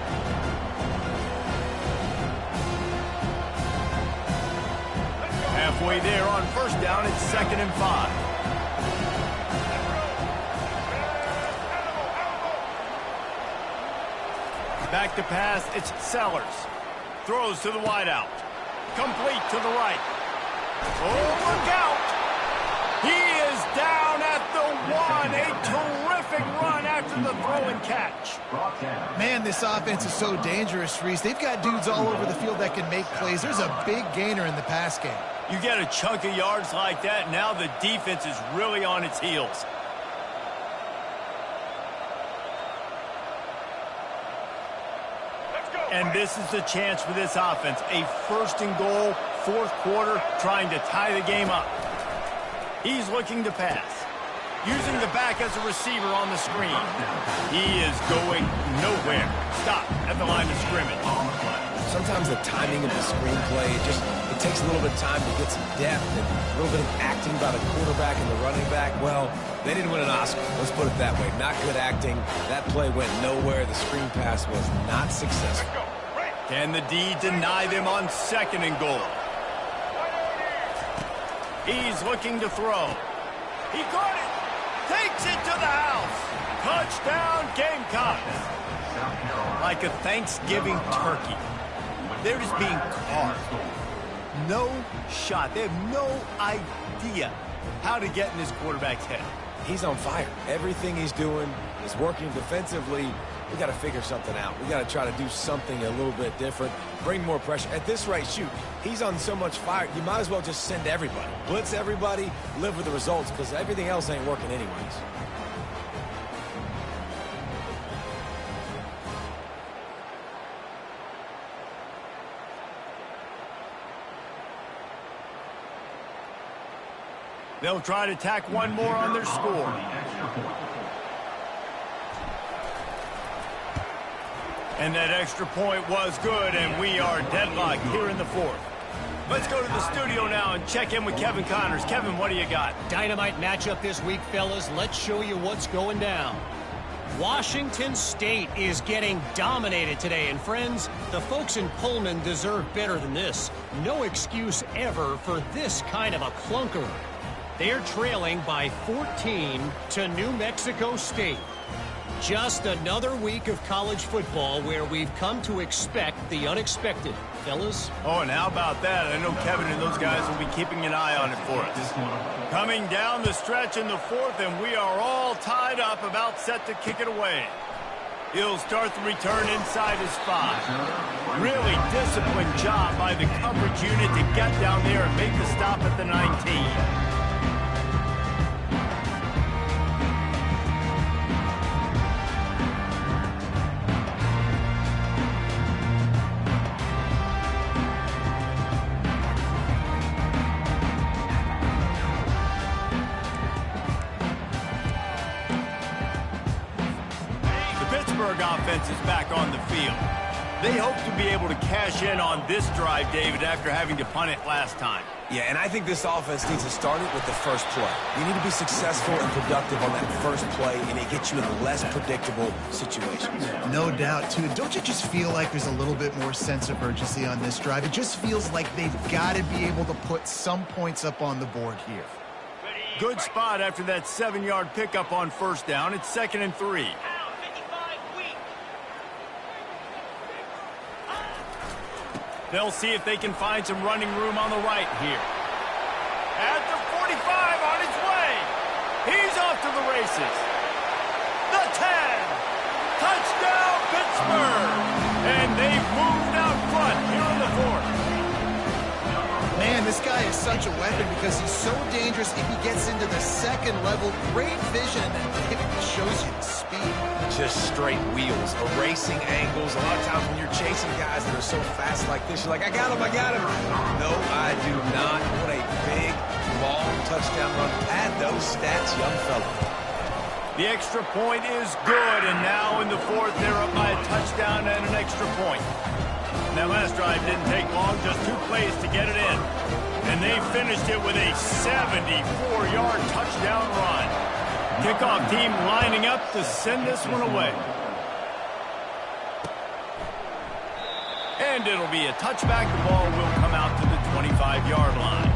Halfway there on first down, it's 2nd and 5. Back to pass, it's Sellers. Throws to the wideout. Complete to the right. Oh, look out! He is down at the 1. A terrific run after the throw and catch. Man, this offense is so dangerous, Reese. They've got dudes all over the field that can make plays. There's a big gainer in the pass game. You get a chunk of yards like that, now the defense is really on its heels. And this is the chance for this offense. A 1st and goal, 4th quarter, trying to tie the game up. He's looking to pass. Using the back as a receiver on the screen. He is going nowhere. Stop at the line of scrimmage. Sometimes the timing of the screenplay, it takes a little bit of time to get some depth and a little bit of acting by the quarterback and the running back. Well, they didn't win an Oscar. Let's put it that way. Not good acting. That play went nowhere. The screen pass was not successful. Can the D deny them on 2nd and goal? He's looking to throw. He caught it. Takes it to the house. Touchdown, Gamecocks. Like a Thanksgiving turkey. They're just being carved. No shot. They have no idea how to get in this quarterback's head. He's on fire. Everything he's doing is working defensively. We got to figure something out. We got to try to do something a little bit different. Bring more pressure. At this rate, shoot, he's on so much fire, you might as well just send everybody. Blitz everybody, live with the results, because everything else ain't working anyways. They'll try to tack one more on their score. And that extra point was good, and we are deadlocked here in the 4th. Let's go to the studio now and check in with Kevin Connors. Kevin, what do you got? Dynamite matchup this week, fellas. Let's show you what's going down. Washington State is getting dominated today, and friends, the folks in Pullman deserve better than this. No excuse ever for this kind of a clunker. They're trailing by 14 to New Mexico State. Just another week of college football where we've come to expect the unexpected. Fellas? Oh, and how about that? I know Kevin and those guys will be keeping an eye on it for us. Coming down the stretch in the 4th, and we are all tied up, about set to kick it away. He'll start the return inside his 5. Really disciplined job by the coverage unit to get down there and make the stop at the 19. Pittsburgh offense is back on the field. They hope to be able to cash in on this drive, David, after having to punt it last time. Yeah, and I think this offense needs to start it with the first play. You need to be successful and productive on that first play, and it gets you in less predictable situations. No doubt, too. Don't you just feel like there's a little bit more sense of urgency on this drive? It just feels like they've got to be able to put some points up on the board here. Good spot after that 7-yard pickup on first down. It's 2nd and 3. They'll see if they can find some running room on the right here. At the 45, on its way. He's off to the races. The 10. Touchdown, Pittsburgh. And they've moved out front here in the 4th. Man, this guy is such a weapon because he's so dangerous if he gets into the second level. Great vision, and it shows you the speed. Just straight wheels, erasing angles. A lot of times when you're chasing guys that are so fast like this, you're like, I got him. No, I do not. What a big, long touchdown run. Pad those stats, young fella. The extra point is good, and now in the 4th, they're up by a touchdown and an extra point. And that last drive didn't take long, just 2 plays to get it in. And they finished it with a 74-yard touchdown run. Kickoff team lining up to send this one away. And it'll be a touchback. The ball will come out to the 25-yard line.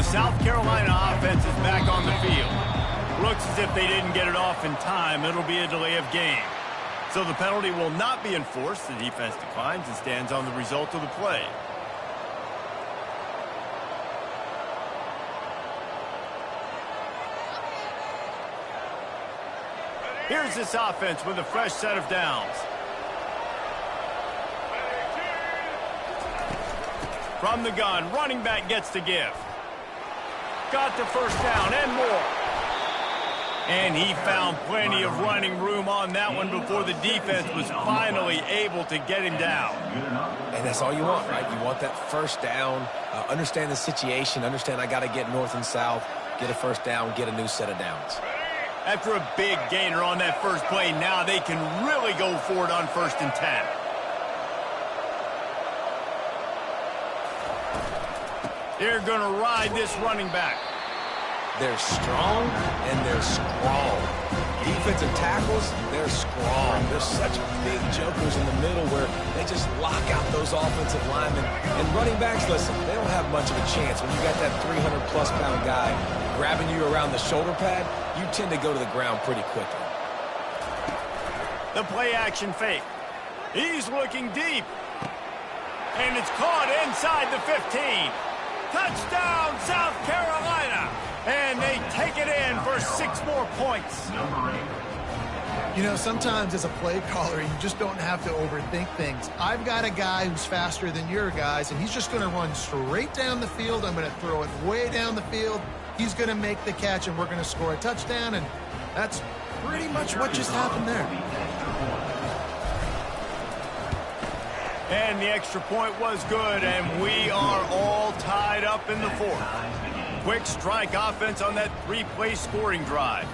South Carolina offense is back on the field. Looks as if they didn't get it off in time. It'll be a delay of game. So the penalty will not be enforced. The defense declines and stands on the result of the play. Here's this offense with a fresh set of downs. From the gun, running back gets to give. Got the first down and more. And he found plenty of running room on that one before the defense was finally able to get him down. And that's all you want, right? You want that first down, understand the situation, understand I got to get north and south, get a first down, get a new set of downs. After a big gainer on that first play, now they can really go for it on 1st and 10. They're going to ride this running back. They're strong and they're strong. Defensive tackles, they're strong. They're such big jokers in the middle where they just lock out those offensive linemen. And running backs, listen, they don't have much of a chance. When you got that 300-plus pound guy grabbing you around the shoulder pad, you tend to go to the ground pretty quickly. The play action fake. He's looking deep. And it's caught inside the 15. Touchdown, South Carolina. And they take it in for 6 more points. You know, sometimes as a play caller, you just don't have to overthink things. I've got a guy who's faster than your guys, and he's just going to run straight down the field. I'm going to throw it way down the field. He's going to make the catch, and we're going to score a touchdown, and that's pretty much what just happened there. And the extra point was good, and we are all tied up in the 4th. Quick strike offense on that 3-play scoring drive.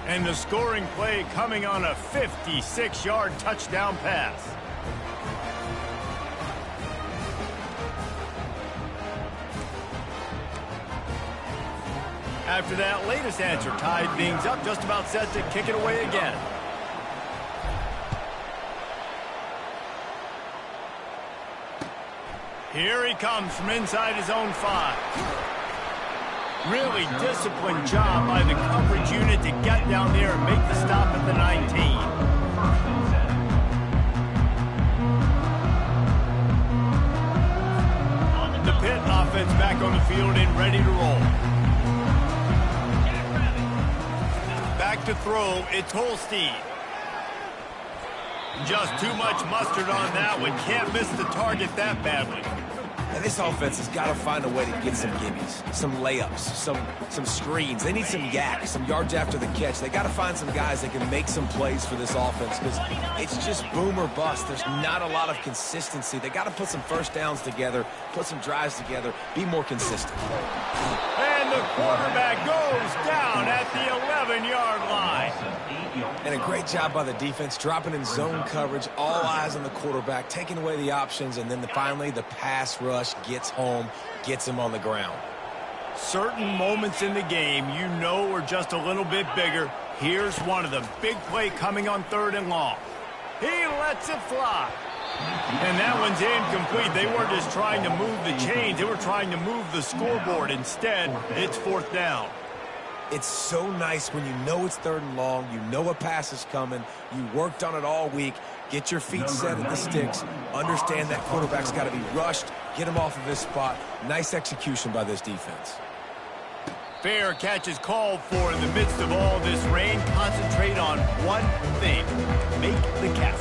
And the scoring play coming on a 56-yard touchdown pass. After that latest answer tied things up, just about set to kick it away again. Here he comes from inside his own 5. Really disciplined job by the coverage unit to get down there and make the stop at the 19. The Pitt offense back on the field and ready to roll. Back to throw, it's Holstein. Just too much mustard on that one. Can't miss the target that badly. And this offense has got to find a way to get some gimmies, some layups, some screens. They need some yak, some yards after the catch. They got to find some guys that can make some plays for this offense because it's just boom or bust. There's not a lot of consistency. They got to put some first downs together, put some drives together, be more consistent. And the quarterback goes down at the 11-yard line. And a great job by the defense, dropping in zone coverage, all eyes on the quarterback, taking away the options, and then finally the pass rush gets home, gets him on the ground. Certain moments in the game you know are just a little bit bigger. Here's one of them. Big play coming on 3rd and long. He lets it fly. And that one's incomplete. They weren't just trying to move the chains. They were trying to move the scoreboard. Instead, it's 4th down. It's so nice when you know it's 3rd and long, you know a pass is coming, you worked on it all week, get your feet set at the sticks, understand that quarterback's got to be rushed, get him off of this spot. Nice execution by this defense. Fair catch is called for in the midst of all this rain. Concentrate on one thing. Make the catch.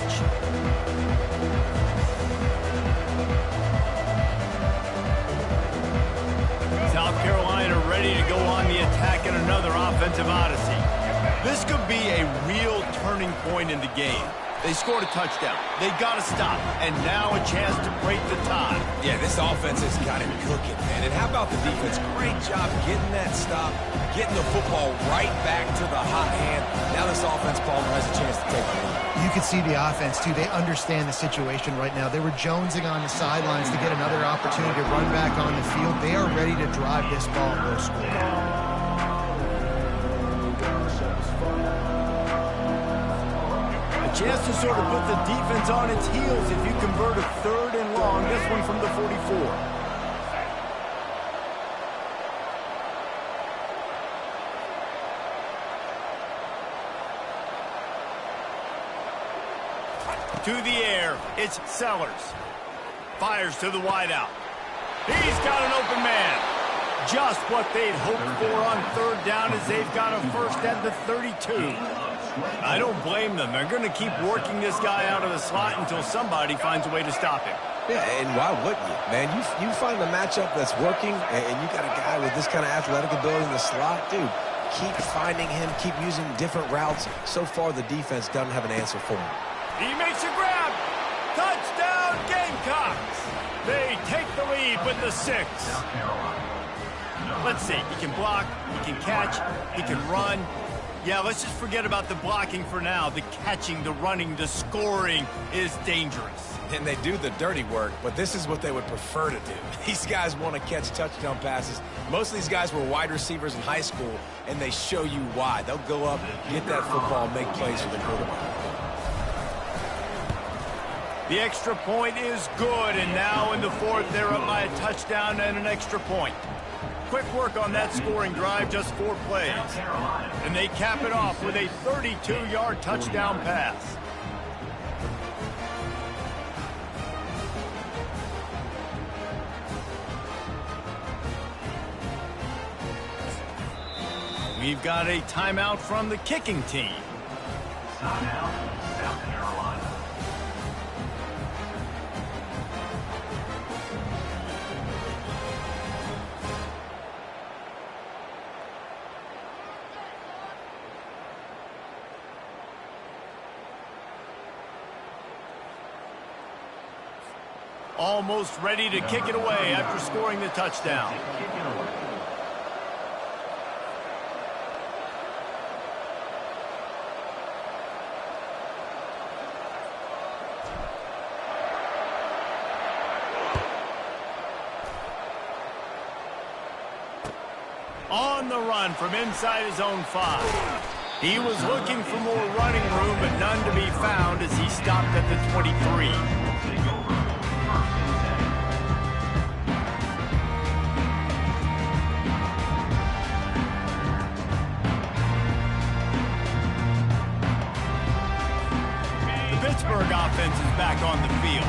South Carolina ready to go on the attack in another offensive odyssey. This could be a real turning point in the game. They scored a touchdown. They got to stop. And now a chance to break the tie. Yeah, this offense has got it cooking, man. And how about the defense? Great job getting that stop, getting the football right back to the hot hand. Now this offense, Palmer, has a chance to take the lead. You can see the offense, too. They understand the situation right now. They were jonesing on the sidelines to get another opportunity to run back on the field. They are ready to drive this ball and go score. Chance to sort of put the defense on its heels if you convert a 3rd and long. This one from the 44. To the air, it's Sellers. Fires to the wideout. He's got an open man. Just what they'd hoped for on 3rd down as they've got a first at the 32. I don't blame them. They're going to keep working this guy out of the slot until somebody finds a way to stop him. Yeah, and why wouldn't you, man? You find a matchup that's working, and you got a guy with this kind of athletic ability in the slot, dude, keep finding him, keep using different routes. So far, the defense doesn't have an answer for him. He makes a grab. Touchdown, Gamecocks. They take the lead with the 6. Let's see. He can block, he can catch, he can run. Yeah, let's just forget about the blocking for now. The catching, the running, the scoring is dangerous. And they do the dirty work, but this is what they would prefer to do. These guys want to catch touchdown passes. Most of these guys were wide receivers in high school, and they show you why. They'll go up, get that football, make plays for the quarterback. The extra point is good, and now in the 4th, they're up by a touchdown and an extra point. Quick work on that scoring drive, just 4 plays. And they cap it off with a 32-yard touchdown pass. We've got a timeout from the kicking team. Timeout, South Carolina. Almost ready to kick it away after scoring the touchdown. On the run from inside his own 5. He was looking for more running room, but none to be found as he stopped at the 23. The Pittsburgh offense is back on the field.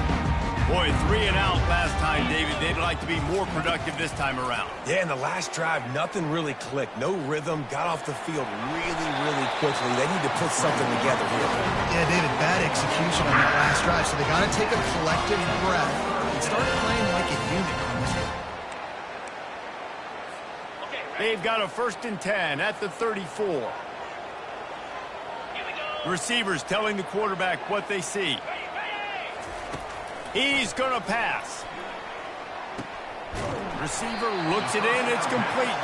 Boy, 3 and out last time, David. They'd like to be more productive this time around. Yeah, in the last drive, nothing really clicked. No rhythm, got off the field really, really quickly. They need to put something together here. Yeah, David, bad execution on that last drive, so they got to take a collective breath and start playing like a unit on this one. They've got a 1st and 10 at the 34. Receivers telling the quarterback what they see. He's going to pass. Receiver looks it in. It's complete.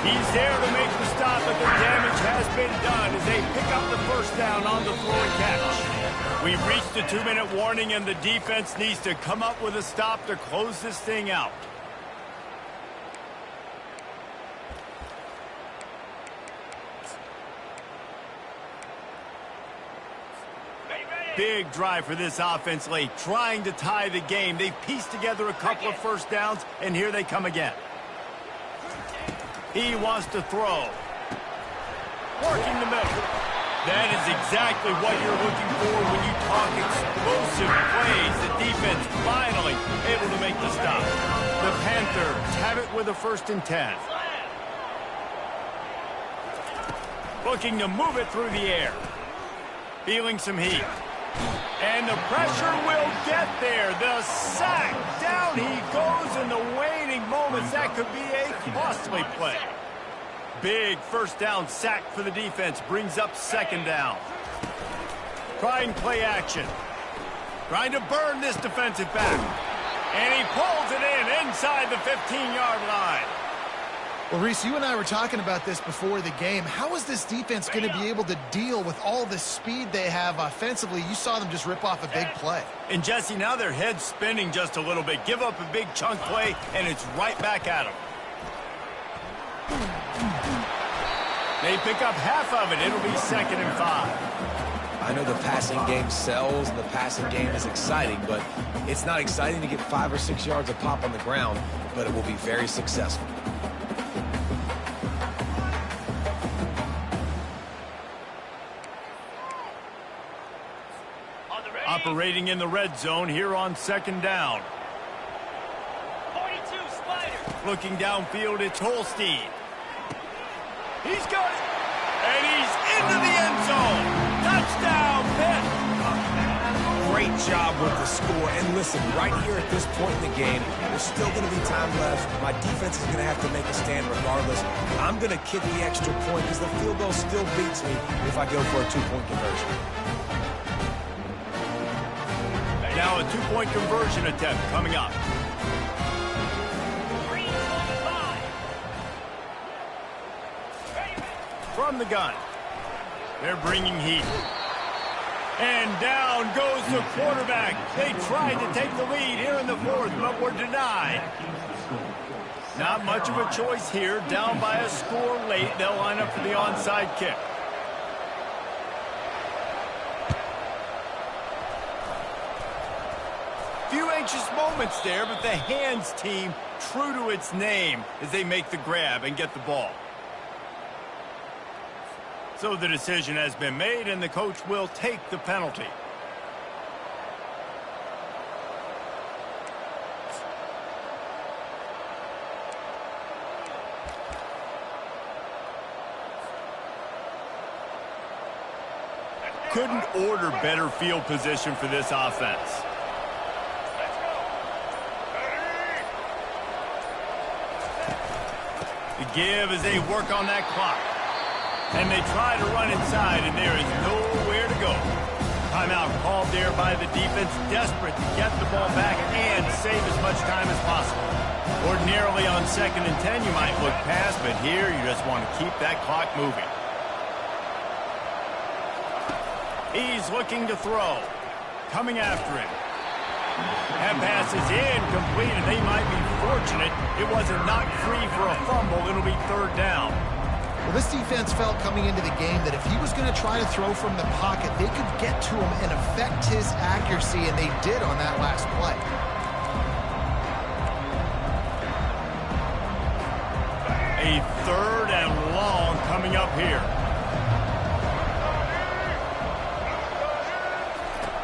He's there to make the stop, but the damage has been done as they pick up the 1st down on the throw and catch. We've reached the 2-minute warning, and the defense needs to come up with a stop to close this thing out. Big drive for this offense late, trying to tie the game. They've pieced together a couple of 1st downs, and here they come again. He wants to throw. Working the middle. That is exactly what you're looking for when you talk explosive plays. The defense finally able to make the stop. The Panthers have it with a 1st and 10. Looking to move it through the air. Feeling some heat. And the pressure will get there. The sack. Down he goes in the waning moments. That could be a costly play. Big 1st down sack for the defense. Brings up 2nd down. Trying play action. Trying to burn this defensive back. And he pulls it in inside the 15-yard line. Well, Reese, you and I were talking about this before the game. How is this defense going to be able to deal with all the speed they have offensively? You saw them just rip off a big play. And, Jesse, now their head's spinning just a little bit. Give up a big chunk play, and it's right back at them. They pick up half of it. It'll be 2nd and 5. I know the passing game sells and the passing game is exciting, but it's not exciting to get 5 or 6 yards of pop on the ground, but it will be very successful. Operating in the red zone here on 2nd down. 42, Spider. Looking downfield, it's Holstein. He's got it. And he's into the end zone. Touchdown, Pitt. Great job with the score. And listen, right here at this point in the game, there's still going to be time left. My defense is going to have to make a stand regardless. I'm going to kick the extra point because the field goal still beats me if I go for a 2-point conversion. Now a 2-point conversion attempt coming up. 325. From the gun. They're bringing heat. And down goes the quarterback. They tried to take the lead here in the 4th, but were denied. Not much of a choice here. Down by a score late. They'll line up for the onside kick. Few anxious moments there, but the hands team true to its name as they make the grab and get the ball. So the decision has been made, and the coach will take the penalty. Couldn't order better field position for this offense. The give as they work on that clock. And they try to run inside, and there is nowhere to go. Timeout called there by the defense, desperate to get the ball back and save as much time as possible. Ordinarily on 2nd and 10, you might look past, but here you just want to keep that clock moving. He's looking to throw. Coming after him. That pass is incomplete, and they might be fortunate it wasn't knocked free for a fumble. It'll be 3rd down. Well, this defense felt coming into the game that if he was going to try to throw from the pocket, they could get to him and affect his accuracy, and they did on that last play. A 3rd and long coming up here.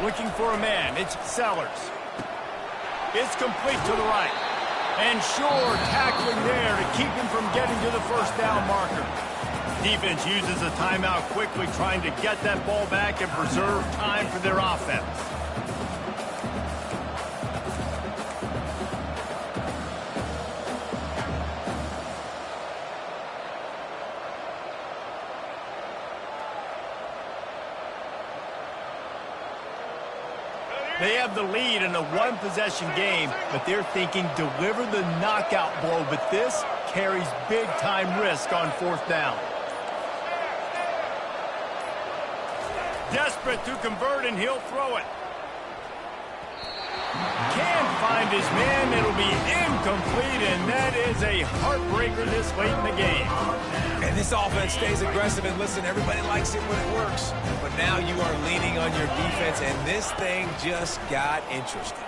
Looking for a man. It's Sellers. It's complete to the right. And sure, tackling there to keep him from getting to the first down marker. Defense uses a timeout quickly, trying to get that ball back and preserve time for their offense. They have the lead in a one-possession game, but they're thinking deliver the knockout blow, but this carries big-time risk on fourth down. Desperate to convert, and he'll throw it. Can't find his man. It'll be incomplete, and that is a heartbreaker this late in the game. And this offense stays aggressive, and listen, everybody likes it when it works. But now you are leaning on your defense, and this thing just got interesting.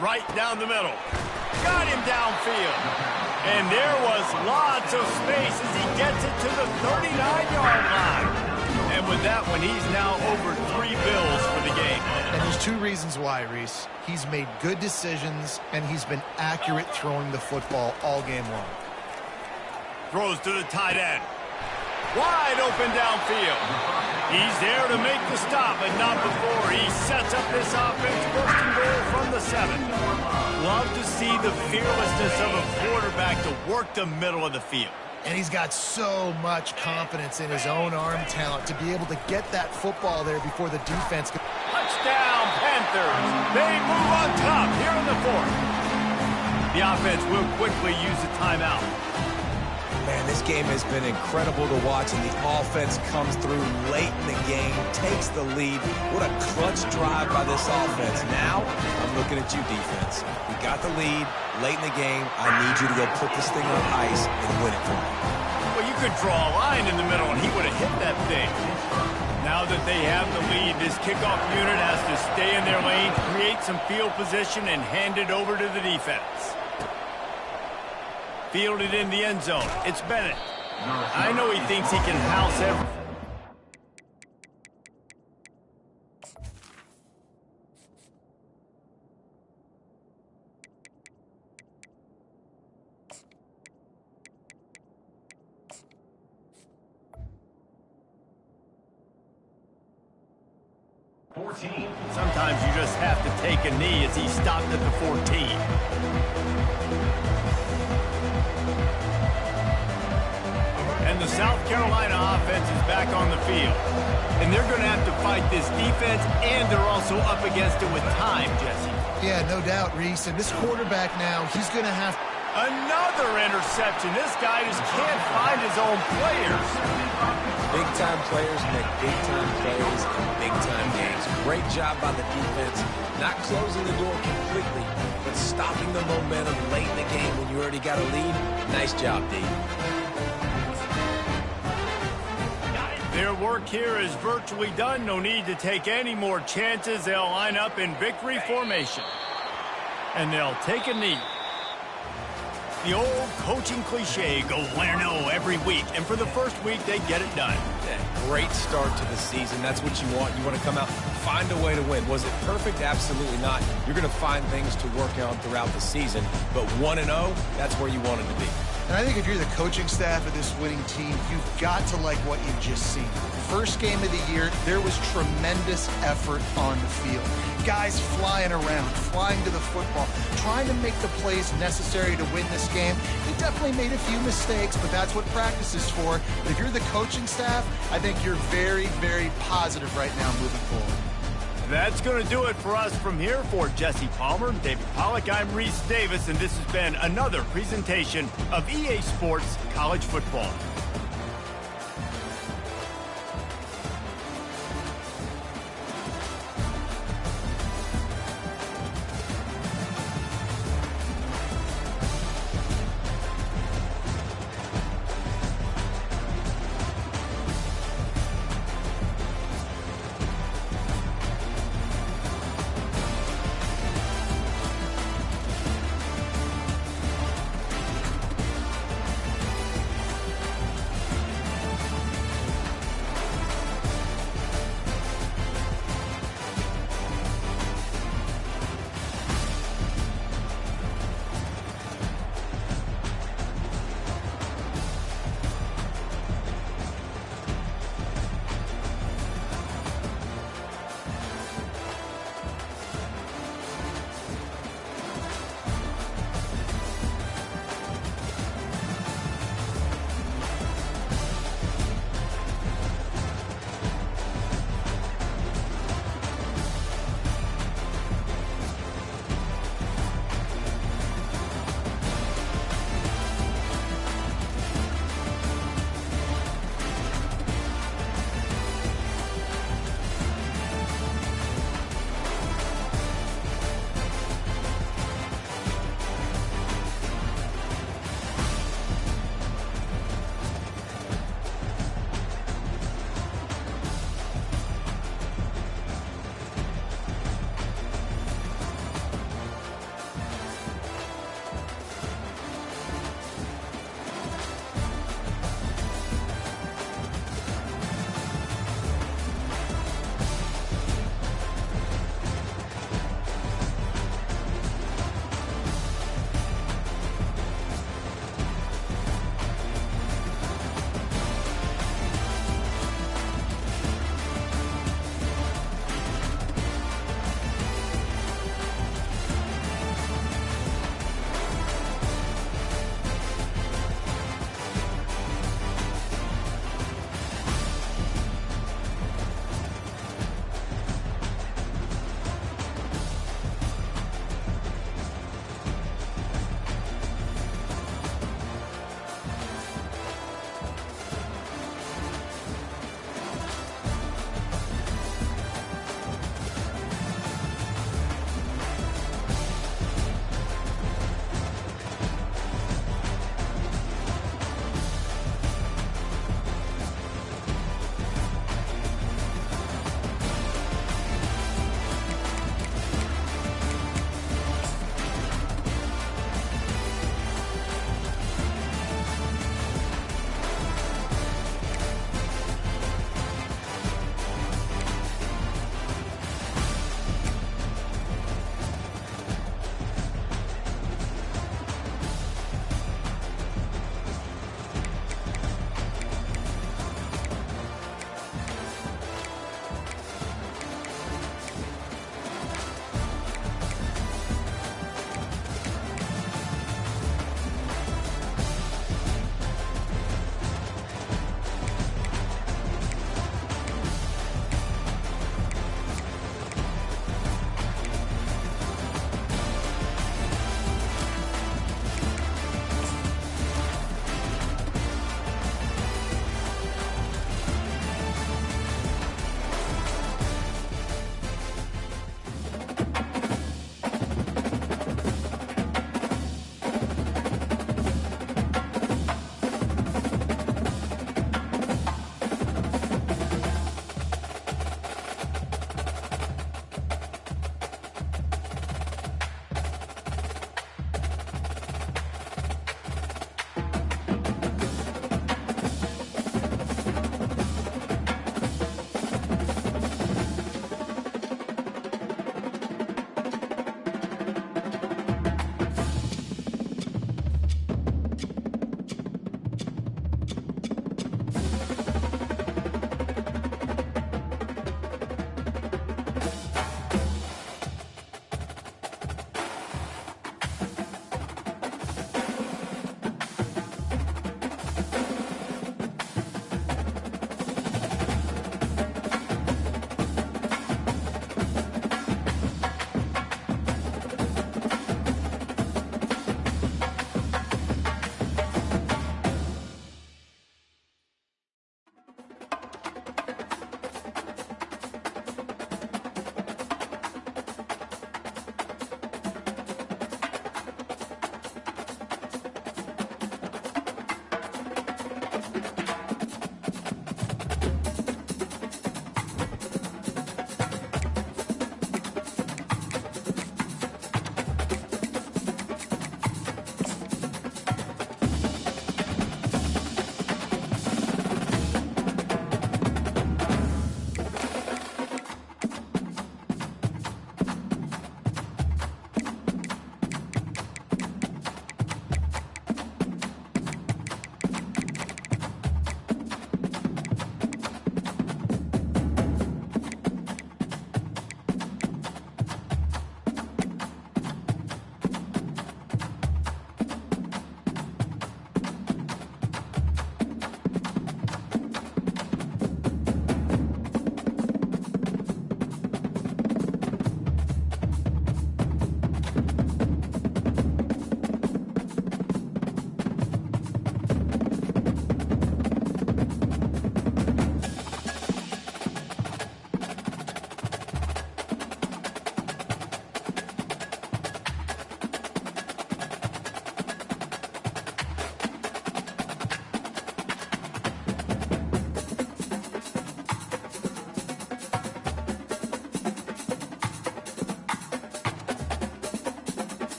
Right down the middle. Got him downfield. And there was lots of space as he gets it to the 39-yard line. And with that one, he's now over 3 bills for the game. And there's 2 reasons why, Reese. He's made good decisions, and he's been accurate throwing the football all game long. Throws to the tight end. Wide open downfield. He's there to make the stop, but not before. He sets up this offense, first and goal from the 7. Love to see the fearlessness of a quarterback to work the middle of the field. And he's got so much confidence in his own arm talent to be able to get that football there before the defense can. Touchdown, Panthers. They move on top here in the 4th. The offense will quickly use a timeout. Man, this game has been incredible to watch, and the offense comes through late in the game, takes the lead. What a clutch drive by this offense. Now, I'm looking at you, defense. We got the lead late in the game. I need you to go put this thing on ice and win it for me. Well, you could draw a line in the middle, and he would have hit that thing. Now that they have the lead, this kickoff unit has to stay in their lane, create some field position, and hand it over to the defense. Fielded in the end zone. It's Bennett. I know he thinks he can house everything. Sometimes you just have to take a knee as he stopped at the 14. And the South Carolina offense is back on the field. And they're going to have to fight this defense, and they're also up against it with time, Jesse. Yeah, no doubt, Reese. And this quarterback now, he's going to have... Another interception. This guy just can't find his own players. Big-time players make big-time plays in big-time games. Great job by the defense, not closing the door completely, but stopping the momentum late in the game when you already got a lead. Nice job, D. Their work here is virtually done. No need to take any more chances. They'll line up in victory formation. And they'll take a knee. The old coaching cliche, go win or no every week. And for the first week, they get it done. Yeah, great start to the season. That's what you want. You want to come out, find a way to win. Was it perfect? Absolutely not. You're going to find things to work on throughout the season. But 1-0, that's where you want it to be. And I think if you're the coaching staff of this winning team, you've got to like what you've just seen. First game of the year, there was tremendous effort on the field. Guys flying around, flying to the football, trying to make the plays necessary to win this game. They definitely made a few mistakes, but that's what practice is for. But if you're the coaching staff, I think you're very, very positive right now moving forward. That's going to do it for us from here. For Jesse Palmer, David Pollack, I'm Reese Davis, and this has been another presentation of EA Sports College Football.